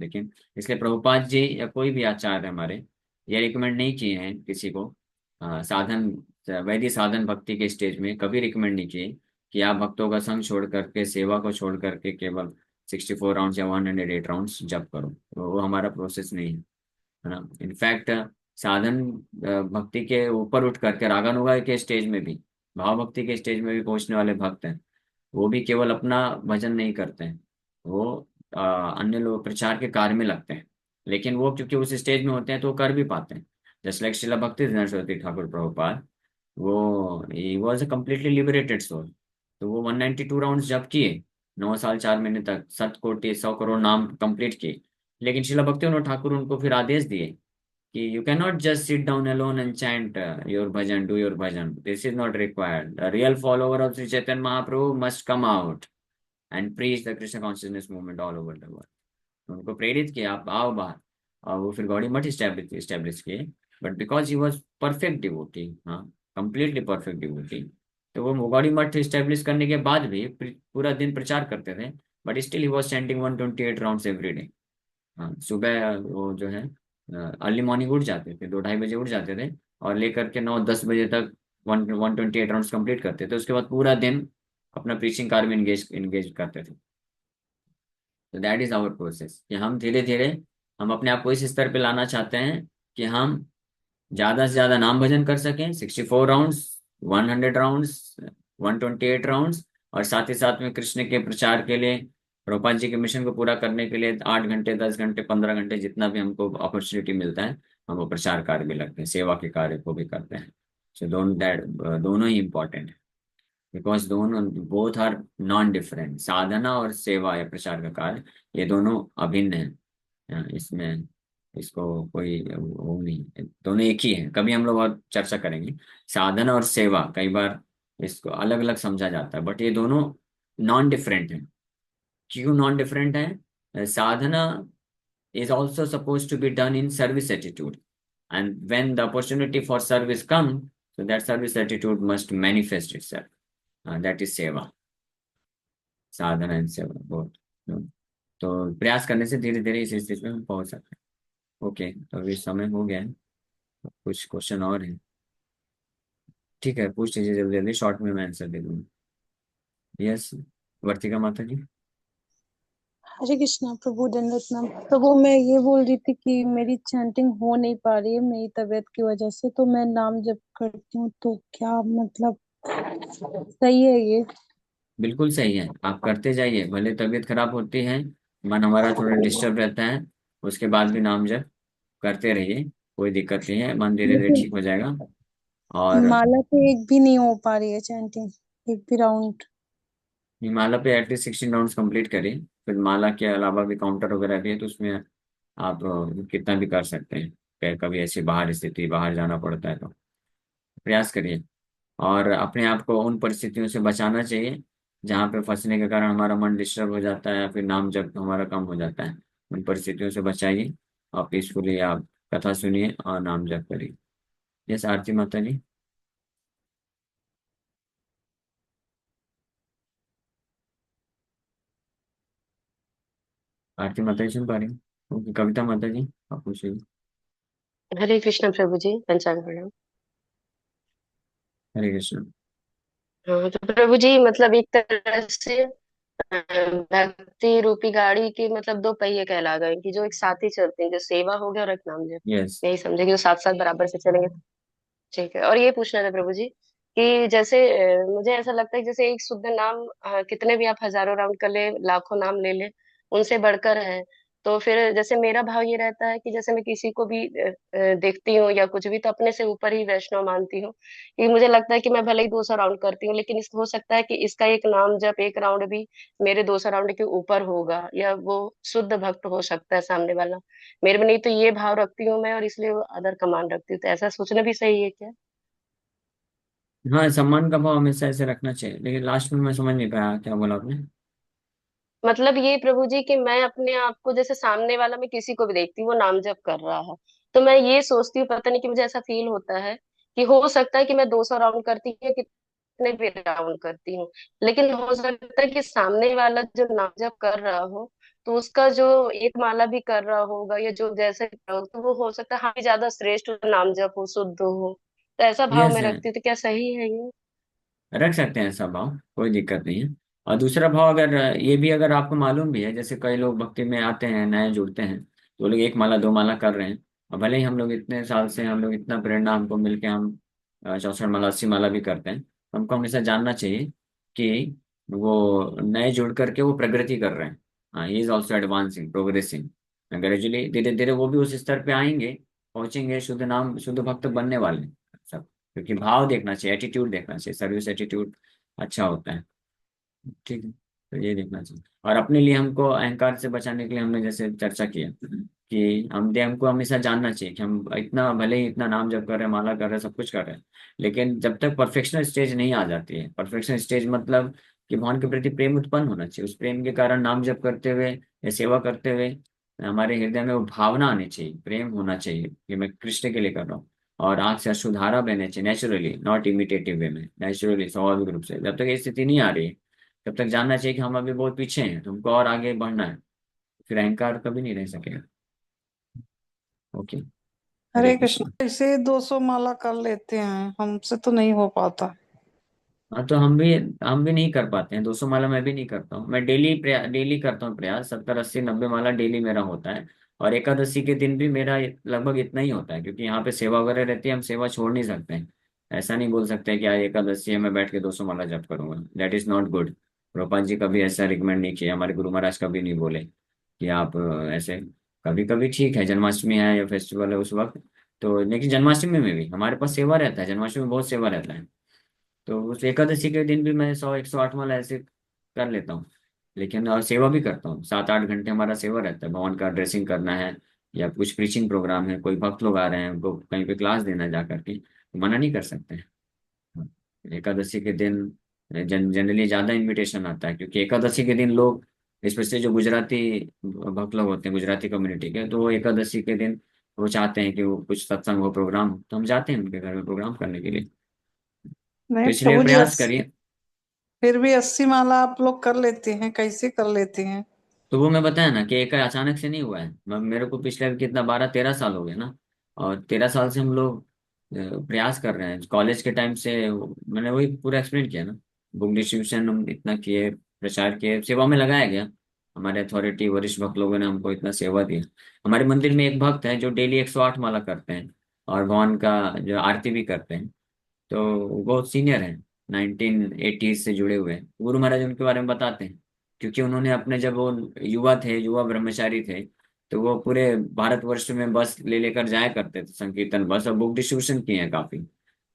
लेकिन इसलिए प्रभुपाद जी या कोई भी आचार्य हमारे ये रिकमेंड नहीं किए हैं किसी को साधन, वैदिक साधन भक्ति के स्टेज में कभी रिकमेंड नहीं किए कि आप भक्तों का संग छोड़ करके, सेवा को छोड़ करके केवल 64 राउंड्स या 108 राउंड्स जप करो। तो वो हमारा प्रोसेस नहीं है ना। इनफैक्ट साधन भक्ति के ऊपर उठ करके रागानुगा के स्टेज में भी, भाव भक्ति के स्टेज में भी पहुंचने वाले भक्त हैं, वो भी केवल अपना भजन नहीं करते हैं, वो अन्य लोग प्रचार के कार्य में लगते हैं। लेकिन वो क्योंकि उस स्टेज में होते हैं तो वो कर भी पाते हैं। जस्ट लाइक शिला भक्ति सरस्वती ठाकुर प्रभुपाद, वो he was a completely liberated soul. तो वो 192 राउंड जप किए, 9 साल 4 महीने तक 7 कोटि 100 करोड़ नाम कंप्लीट किए। लेकिन शिला भक्ति उन्होंने ठाकुर उनको फिर आदेश दिए कि you can not just sit down alone and chant your bhajan, do your bhajan, this is not required. The real follower of Shri Chaitanya Mahaprabhu must come out and preach the Krishna consciousness movement all over the world. उनको प्रेरित किया, आप आओ बाहर। और वो फिर गौड़ी मठ स्टैब्लिश किए। But because he was perfect devotee, हाँ, कंप्लीटली परफेक्ट डिवोटी, तो वो गौड़ी मठ स्टैब्लिश करने के बाद भी पूरा दिन प्रचार करते थे। But still he was chanting 128 rounds every day. हाँ, सुबह वो जो है अर्ली मॉर्निंग उठ जाते थे, 2-2:30 बजे उठ जाते थे, और लेकर के 9-10 बजे तक 128 राउंड्स कंप्लीट करते थे। उसके बाद पूरा दिन अपना प्रीचिंग कार्य में इंगेज इंगेज करते थे। तो दैट इज आवर प्रोसेस कि हम धीरे धीरे हम अपने आप को इस स्तर पे लाना चाहते हैं कि हम ज्यादा से ज्यादा नाम भजन कर सकें, 64 राउंड्स, 100 राउंड्स, 128 राउंड्स, और साथ ही साथ में कृष्ण के प्रचार के लिए, प्रभुपाद जी के मिशन को पूरा करने के लिए 8 घंटे, 10 घंटे, 15 घंटे, जितना भी हमको अपॉर्चुनिटी मिलता है, हम वो प्रचार कार्य भी लगते हैं, सेवा के कार्य को भी करते हैं। सो दोनों ही इम्पोर्टेंट है, बिकॉज दोनों बोथ आर नॉन डिफरेंट। साधना और सेवा या प्रचार का कार्य, ये दोनों अभिन्न है। इसमें इसको कोई वो नहीं है, दोनों एक ही है। कभी हम लोग और चर्चा करेंगे। साधना और सेवा कई बार इसको अलग अलग समझा जाता है, बट ये दोनों नॉन डिफरेंट है। क्यों नॉन डिफरेंट है? साधना is also supposed to be done in service attitude, and when the opportunity for service come, so that service attitude must manifest itself. That is seva, Sadhana and सेवा बहुत। तो प्रयास करने से धीरे धीरे इस स्थिति में हम पहुंच सकते हैं। ओके, तो अभी समय हो गया है, कुछ क्वेश्चन और है? ठीक है, पूछ लीजिए जल्दी जल्दी, शॉर्ट में मैं आंसर दे दूंगा। यस, वर्तिका माता जी। हरे कृष्णा प्रभु, दंडवत नाम प्रभु। मैं ये बोल रही थी कि मेरी चैंटिंग हो नहीं पा रही है मेरी तबीयत की वजह से, तो मैं नाम जप करती हूँ तो क्या मतलब सही है ये? बिल्कुल सही है, आप करते जाइए, भले तबीयत खराब होती है, मन हमारा थोड़ा डिस्टर्ब रहता है, उसके बाद भी नाम जप करते रहिए, कोई दिक्कत नहीं है, मन धीरे धीरे ठीक हो जाएगा। और माला पे एक भी नहीं हो पा रही है चैंटिंग, एक भी राउंड। माला पे एटलीस्ट 16 राउंड्स कंप्लीट करिए। फिर माला के अलावा भी काउंटर वगैरह भी है, तो उसमें आप कितना भी कर सकते हैं। कभी ऐसी बाहर स्थिति, बाहर जाना पड़ता है तो प्रयास करिए। और अपने आप को उन परिस्थितियों से बचाना चाहिए जहाँ पे फंसने के कारण हमारा मन डिस्टर्ब हो जाता है, फिर नाम जब हमारा कम हो जाता है। उन परिस्थितियों से बचाइए और पीसफुली आप कथा सुनिए और नाम जप करिए। यस, आरती माता जी। आरती माता जी सुन पा रही हैं? ओके, कविता माता जी आप पूछिए। हरे कृष्ण प्रभु जी, पंचांग प्रणाम। हरे कृष्ण। हाँ, तो प्रभु जी मतलब एक तरह से भक्ति रूपी गाड़ी के मतलब दो पहिए कहला गए कि जो एक साथ ही चलते हैं, जो सेवा हो गया और एक नाम जप। यस। यही समझे कि जो साथ साथ बराबर से चलेंगे। ठीक है। और ये पूछना था प्रभु जी कि जैसे मुझे ऐसा लगता है कि जैसे एक शुद्ध नाम कितने भी आप हजारों राउंड कर ले, लाखों नाम ले ले, उनसे बढ़कर है। तो फिर जैसे मेरा भाव ये रहता है कि जैसे मैं किसी को भी देखती हूँ या कुछ भी, तो अपने से ऊपर ही वैष्णव मानती हूँ। कि मुझे लगता है कि मैं भले ही 200 राउंड करती हूँ, लेकिन इस हो सकता है कि इसका एक नाम जब एक राउंड भी मेरे 200 राउंड के ऊपर होगा, या वो शुद्ध भक्त हो सकता है सामने वाला मेरे में। नहीं तो ये भाव रखती हूँ मैं, और इसलिए वो अदर कमांड रखती हूँ। तो ऐसा सोचना भी सही है क्या? हाँ, सम्मान का भाव हमेशा ऐसे रखना चाहिए, लेकिन लास्ट में मैं समझ नहीं पाया क्या बोला आपने। मतलब ये प्रभु जी कि मैं अपने आप को जैसे सामने वाला, मैं किसी को भी देखती हूँ वो नाम जप कर रहा है, तो मैं ये सोचती हूँ, पता नहीं कि मुझे ऐसा फील होता है कि हो सकता है कि मैं 200 राउंड करती हूँ, कितने भी राउंड करती हूँ, लेकिन हो सकता है कि सामने वाला जो नाम जप कर रहा हो, तो उसका जो एक माला भी कर रहा होगा या जो जैसे कर रहा हो, तो वो हो सकता है हाँ ज्यादा श्रेष्ठ नाम जप हो, शुद्ध हो। तो ऐसा भाव यस मैं है, रखती हूँ, तो क्या सही है ये? रख सकते हैं ऐसा भाव, कोई दिक्कत नहीं है। और दूसरा भाव अगर ये भी अगर आपको मालूम भी है, जैसे कई लोग भक्ति में आते हैं, नए जुड़ते हैं, तो वो लोग एक माला दो माला कर रहे हैं, और भले ही हम लोग इतने साल से, हम लोग इतना प्रेरणा हमको मिलके हम 64 माला 80 माला भी करते हैं, तो हमको हमेशा जानना चाहिए कि वो नए जुड़ करके वो प्रगति कर रहे हैं। हाँ, he is also advancing, progressing gradually, धीरे धीरे वो भी उस स्तर पे आएंगे, पहुंचेंगे, शुद्ध नाम शुद्ध भक्त बनने वाले हैं सब। क्योंकि भाव देखना चाहिए, एटीट्यूड देखना चाहिए, सर्विस एटीट्यूड अच्छा होता है। ठीक है, तो ये देखना चाहिए। और अपने लिए हमको अहंकार से बचाने के लिए हमने जैसे चर्चा किया कि हमको हमेशा जानना चाहिए कि हम इतना, भले ही इतना नाम जप कर रहे हैं, माला कर रहे हैं, सब कुछ कर रहे हैं, लेकिन जब तक परफेक्शनल स्टेज नहीं आ जाती है, परफेक्शनल स्टेज मतलब कि भगवान के प्रति प्रेम उत्पन्न होना चाहिए, उस प्रेम के कारण नाम जप करते हुए या सेवा करते हुए हमारे हृदय में वो भावना आनी चाहिए, प्रेम होना चाहिए कि मैं कृष्ण के लिए कर रहा हूँ, और आंख से अश्रुधारा बहने चाहिए, नेचुरली, नॉट इमिटेटिव वे में, नेचुरली स्वाभाविक रूप से। जब तक ये स्थिति नहीं आ रही है, तब तक जानना चाहिए कि हम अभी बहुत पीछे हैं, तुमको और आगे बढ़ना है, फिर अहंकार कभी नहीं रह सकेगा। ओके। हरे हरे कृष्ण। कृष्ण। ऐसे 200 माला कर लेते हैं, हमसे तो नहीं हो पाता। हाँ, तो हम भी नहीं कर पाते हैं 200 माला, मैं भी नहीं करता हूँ। मैं डेली करता हूँ प्रयास, 70 80 90 माला डेली मेरा होता है। और एकादशी के दिन भी मेरा लगभग इतना ही होता है, क्योंकि यहाँ पे सेवा वगैरह रहती है, हम सेवा छोड़ नहीं सकते हैं। ऐसा नहीं बोल सकते कि आज एकादशी है मैं बैठ के 200 माला जप करूंगा, दैट इज नॉट गुड। रूपा जी कभी ऐसा रिकमेंड नहीं किया, हमारे गुरु महाराज कभी नहीं बोले कि आप ऐसे। कभी कभी ठीक है, जन्माष्टमी है या फेस्टिवल है उस वक्त, तो लेकिन जन्माष्टमी में भी हमारे पास सेवा रहता है, जन्माष्टमी में बहुत सेवा रहता है। तो उस एकादशी के दिन भी मैं 100 108 माला ऐसे कर लेता हूँ। लेकिन और सेवा भी करता हूँ, 7 8 घंटे हमारा सेवा रहता है, भगवान का ड्रेसिंग करना है, या कुछ प्रीचिंग प्रोग्राम है, कोई भक्त लोग आ रहे हैं, उनको कहीं पे क्लास देना है जा करके, तो मना नहीं कर सकते हैं। हाँ, एकादशी के दिन जनरली ज्यादा इनविटेशन आता है, क्योंकि एकादशी के दिन लोग, स्पेशली जो गुजराती भक्त लोग होते हैं, गुजराती कम्युनिटी के, तो वो एकादशी के दिन वो चाहते हैं कि वो कुछ सत्संग हो, प्रोग्राम हो, तो हम जाते हैं उनके घर में प्रोग्राम करने के लिए। तो नहीं इसलिए प्रभु जी, प्रयास करिए। फिर भी 80 माला आप लोग कर लेते हैं, कैसे कर लेते हैं? तो वो मैं बताया ना कि एक अचानक से नहीं हुआ है, मेरे को पिछले कितना 12 13 साल हो गए ना, और 13 साल से हम लोग प्रयास कर रहे हैं, कॉलेज के टाइम से मैंने वही पूरा एक्सप्लेन किया ना। बुक डिस्ट्रीब्यूशन हम इतना किए, प्रचार किए, सेवा में लगाया गया, हमारे अथॉरिटी वरिष्ठ भक्त लोगों ने हमको इतना सेवा दिया। हमारे मंदिर में एक भक्त है जो डेली 108 माला करते हैं, और भगवान का जो आरती भी करते हैं। तो वो बहुत सीनियर है, 1980 से जुड़े हुए हैं, गुरु महाराज उनके बारे में बताते हैं। क्योंकि उन्होंने अपने, जब वो युवा थे, युवा ब्रह्मचारी थे, तो वो पूरे भारतवर्ष में बस ले लेकर जाया करते थे, संकीर्तन बस, और बुक डिस्ट्रीब्यूशन किए हैं काफी,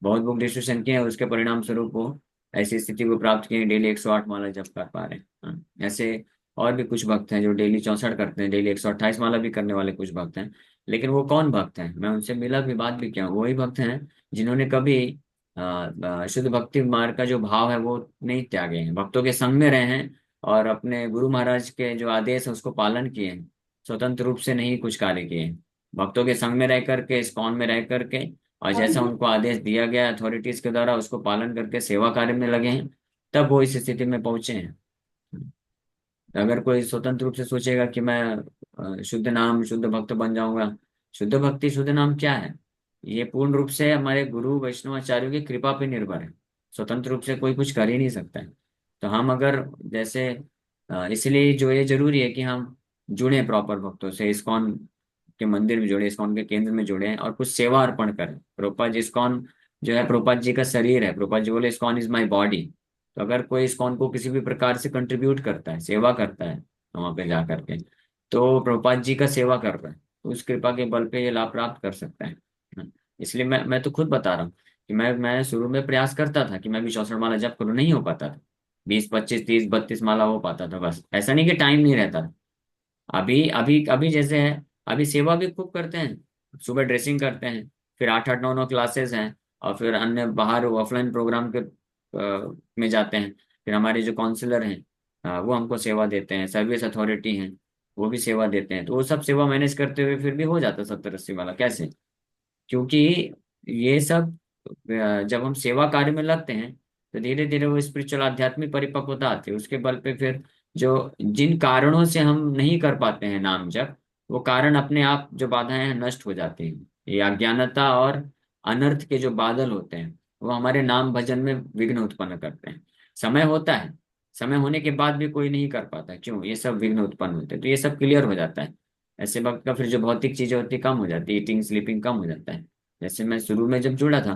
बहुत बुक डिस्ट्रीब्यूशन किए हैं, उसके परिणाम स्वरूप वो ऐसी स्थिति को प्राप्त किए, डेली 108 माला जप कर पा रहे हैं। हाँ, ऐसे और भी कुछ भक्त हैं जो डेली 64 करते हैं, डेली 128 माला भी करने वाले कुछ भक्त हैं। लेकिन वो कौन भक्त हैं, मैं उनसे मिला भी, बात भी किया, वही भक्त हैं जिन्होंने कभी शुद्ध भक्ति मार्ग का जो भाव है वो नहीं त्यागे हैं, भक्तों के संग में रहे हैं, और अपने गुरु महाराज के जो आदेश है उसको पालन किए हैं, स्वतंत्र रूप से नहीं कुछ कार्य किए हैं, भक्तों के संग में रह करके, इस्कॉन में रह करके, और जैसा उनको आदेश दिया गया अथॉरिटीज के द्वारा उसको पालन करके सेवा कार्य में लगे हैं, तब वो इस स्थिति में पहुंचे हैं। अगर कोई स्वतंत्र रूप से सोचेगा कि मैं शुद्ध नाम शुद्ध भक्त बन जाऊंगा, शुद्ध भक्ति शुद्ध नाम क्या है, ये पूर्ण रूप से हमारे गुरु वैष्णवाचार्यों की कृपा पे निर्भर है, स्वतंत्र रूप से कोई कुछ कर ही नहीं सकता है। तो हम अगर जैसे इसलिए जो ये जरूरी है कि हम जुड़े प्रॉपर भक्तों से, इस्कॉन के मंदिर में जुड़े, इस्कॉन के केंद्र में जुड़े और कुछ सेवा अर्पण करें। प्रभुपाद जी, इस्कॉन जो है प्रभुपाद जी का शरीर है। प्रभुपाद जी बोले इस्कॉन इज माई बॉडी। तो अगर कोई इस्कॉन को किसी भी प्रकार से कंट्रीब्यूट करता है, सेवा करता है वहां पे जा करके, तो प्रभुपाद जी का सेवा कर रहा है, तो उस कृपा के बल पे ये लाभ प्राप्त कर सकता है। इसलिए मैं तो खुद बता रहा हूँ कि मैं शुरू में प्रयास करता था कि मैं भी 64 माला जप करूँ, नहीं हो पाता था। 20, 25, 30, 32 माला हो पाता था, बस। ऐसा नहीं कि टाइम नहीं रहता था। अभी अभी अभी जैसे है, अभी सेवा भी खूब करते हैं। सुबह ड्रेसिंग करते हैं, फिर 8-8, 9-9 क्लासेस हैं, और फिर अन्य बाहर ऑफलाइन प्रोग्राम के में जाते हैं। फिर हमारे जो काउंसलर हैं, वो हमको सेवा देते हैं। सर्विस अथॉरिटी हैं, वो भी सेवा देते हैं। तो वो सब सेवा मैनेज करते हुए फिर भी हो जाता 70-80 वाला। कैसे? क्योंकि ये सब जब हम सेवा कार्य में लगते हैं, तो धीरे धीरे वो स्पिरिचुअल आध्यात्मिक परिपक्वता आती है। उसके बल पे फिर जो जिन कारणों से हम नहीं कर पाते हैं नाम जप, वो कारण अपने आप, जो बाधाएं हैं, नष्ट हो जाती हैं। ये अज्ञानता और अनर्थ के जो बादल होते हैं, वो हमारे नाम भजन में विघ्न उत्पन्न करते हैं। समय होता है, समय होने के बाद भी कोई नहीं कर पाता। क्यों? ये सब विघ्न उत्पन्न होते हैं। तो ये सब क्लियर हो जाता है। ऐसे वक्त का फिर जो भौतिक चीजें होती है, कम हो जाती है। ईटिंग स्लीपिंग कम हो जाता है। जैसे मैं शुरू में जब जुड़ा था,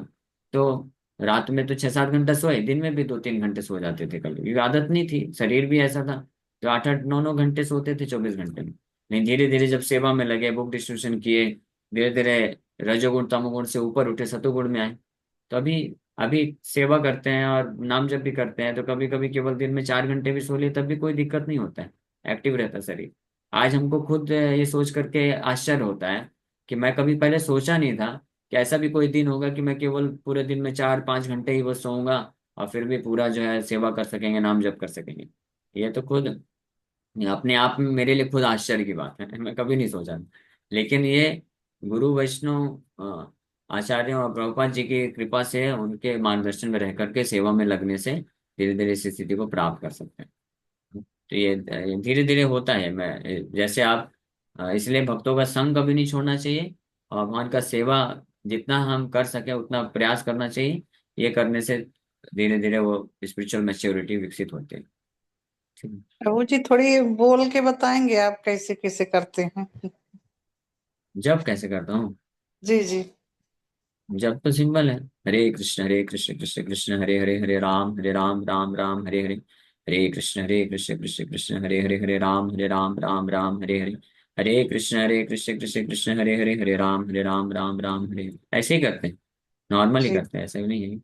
तो रात में तो 6-7 घंटा सोए, दिन में भी 2-3 घंटे सो जाते थे कभी, क्योंकि आदत नहीं थी, शरीर भी ऐसा था। तो 8-8, 9-9 घंटे सोते थे 24 घंटे में। लेकिन धीरे धीरे जब सेवा में लगे, बुक डिस्ट्रीब्यूशन किए, धीरे धीरे रजोगुण तमोगुण से ऊपर उठे, सतोगुण में आए। तो अभी अभी सेवा करते हैं और नाम जप भी करते हैं, तो कभी कभी केवल दिन में 4 घंटे भी सो लिए, तब भी कोई दिक्कत नहीं होता है। एक्टिव रहता है शरीर। आज हमको खुद ये सोच करके आश्चर्य होता है कि मैं कभी पहले सोचा नहीं था कि ऐसा भी कोई दिन होगा कि मैं केवल पूरे दिन में 4-5 घंटे ही बस सोऊंगा, और फिर भी पूरा जो है सेवा कर सकेंगे, नाम जप कर सकेंगे। ये तो खुद अपने आप में मेरे लिए खुद आश्चर्य की बात है। मैं कभी नहीं सोचा। लेकिन ये गुरु वैष्णव आचार्यों और प्रभुपाद जी की कृपा से, उनके मार्गदर्शन में रह करके सेवा में लगने से धीरे धीरे इस स्थिति को प्राप्त कर सकते हैं। तो ये धीरे धीरे होता है। मैं जैसे आप इसलिए भक्तों का संग कभी नहीं छोड़ना चाहिए, और भगवान का सेवा जितना हम कर सके उतना प्रयास करना चाहिए। ये करने से धीरे धीरे वो स्पिरिचुअल मैच्योरिटी विकसित होती है। ठीक है। प्रभु जी थोड़ी बोल के बताएंगे आप कैसे कैसे करते हैं? जब कैसे करता हूँ? जी जी। जब तो सिंपल है। हरे कृष्ण कृष्ण कृष्ण हरे हरे, हरे राम राम राम हरे हरे। हरे कृष्ण कृष्ण कृष्ण हरे राम राम राम हरे हरे। हरे कृष्ण कृष्ण हरे हरे राम राम हरे हरे। ऐसे ही करते हैं, नॉर्मली जी करते हैं, ऐसे भी नहीं है।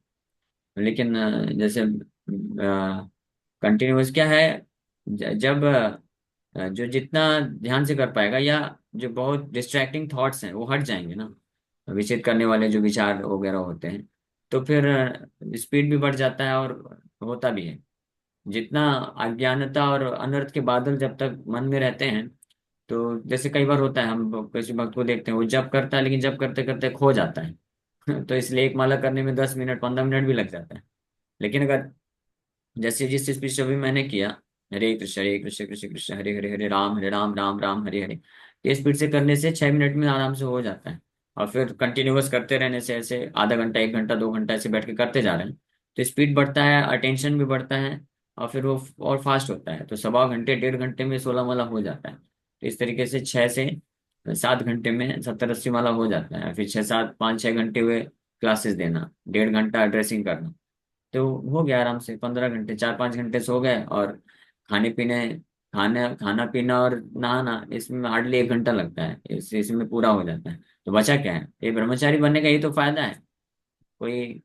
लेकिन जैसे कंटिन्यूअस क्या है, जब जो जितना ध्यान से कर पाएगा, या जो बहुत डिस्ट्रैक्टिंग थॉट्स हैं वो हट जाएंगे ना, विचलित करने वाले जो विचार वगैरह होते हैं, तो फिर स्पीड भी बढ़ जाता है, और होता भी है। जितना अज्ञानता और अनर्थ के बादल जब तक मन में रहते हैं, तो जैसे कई बार होता है, हम किसी भक्त को देखते हैं वो जप करता है, लेकिन जप करते करते खो जाता है। तो इसलिए एक माला करने में 10 मिनट 15 मिनट भी लग जाता है। लेकिन अगर जैसे जिस स्पीड से अभी मैंने किया, हरे कृष्ण कृष्ण कृष्ण हरे राम राम राम हरे हरे, ये स्पीड से करने से 6 मिनट में आराम से हो जाता है। और फिर कंटिन्यूअस करते रहने से, ऐसे आधा घंटा 1 घंटा 2 घंटा ऐसे बैठ के करते जा रहे हैं, तो स्पीड बढ़ता है, अटेंशन भी बढ़ता है, और फिर वो और फास्ट होता है। तो 1.25 घंटे 1.5 घंटे में 16 माला हो जाता है। तो इस तरीके से 6 से 7 घंटे में 70-80 माला हो जाता है। फिर 6-7 5-6 घंटे हुए क्लासेस देना, 1.5 घंटा ड्रेसिंग करना, तो हो गया आराम से 15 घंटे। 4-5 घंटे सो गए, और खाने पीने, खाना पीना और नहाना, इसमें हार्डली 1 घंटा लगता है। इसमें पूरा हो जाता है। तो बचा क्या है? ये ब्रह्मचारी बनने का ये तो फायदा है। कोई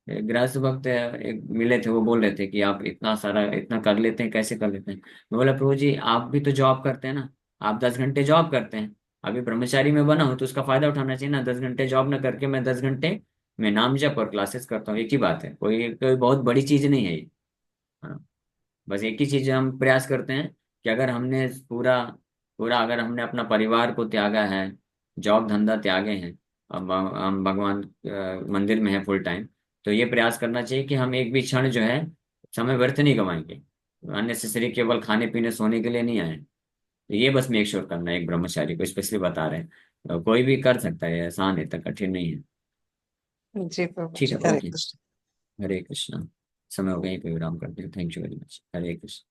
गृहस्थ भक्त एक मिले थे, वो बोल रहे थे कि आप इतना सारा इतना कर लेते हैं, कैसे कर लेते हैं? मैं बोला प्रभु जी, आप भी तो जॉब करते हैं ना, आप 10 घंटे जॉब करते हैं। अभी ब्रह्मचारी में बना हूं, तो उसका फायदा उठाना चाहिए ना। 10 घंटे जॉब ना करके मैं 10 घंटे में नाम जप और क्लासेस करता हूँ, एक ही बात है। कोई कोई बहुत बड़ी चीज नहीं है ये। हाँ, बस एक ही चीज हम प्रयास करते हैं कि अगर हमने पूरा पूरा अगर हमने अपना परिवार को त्यागा है, जॉब धंधा त्यागे हैं, अब हम भगवान मंदिर में है फुल टाइम, तो ये प्रयास करना चाहिए कि हम एक भी क्षण जो है समय व्यर्थ नहीं गवाएंगे। अननेसेसरी केवल खाने पीने सोने के लिए नहीं आए। तो ये बस मेक श्योर करना है, एक ब्रह्मचारी को स्पेशली बता रहे हैं। कोई भी कर सकता है, ये आसान है, इतना कठिन नहीं है। जी प्रभु ठीक जी, है, हरे ओके। कृष्ण। हरे कृष्णा। समय हो गया, यहीं पे विराम करते हैं। Thank you very much. Hare Krishna.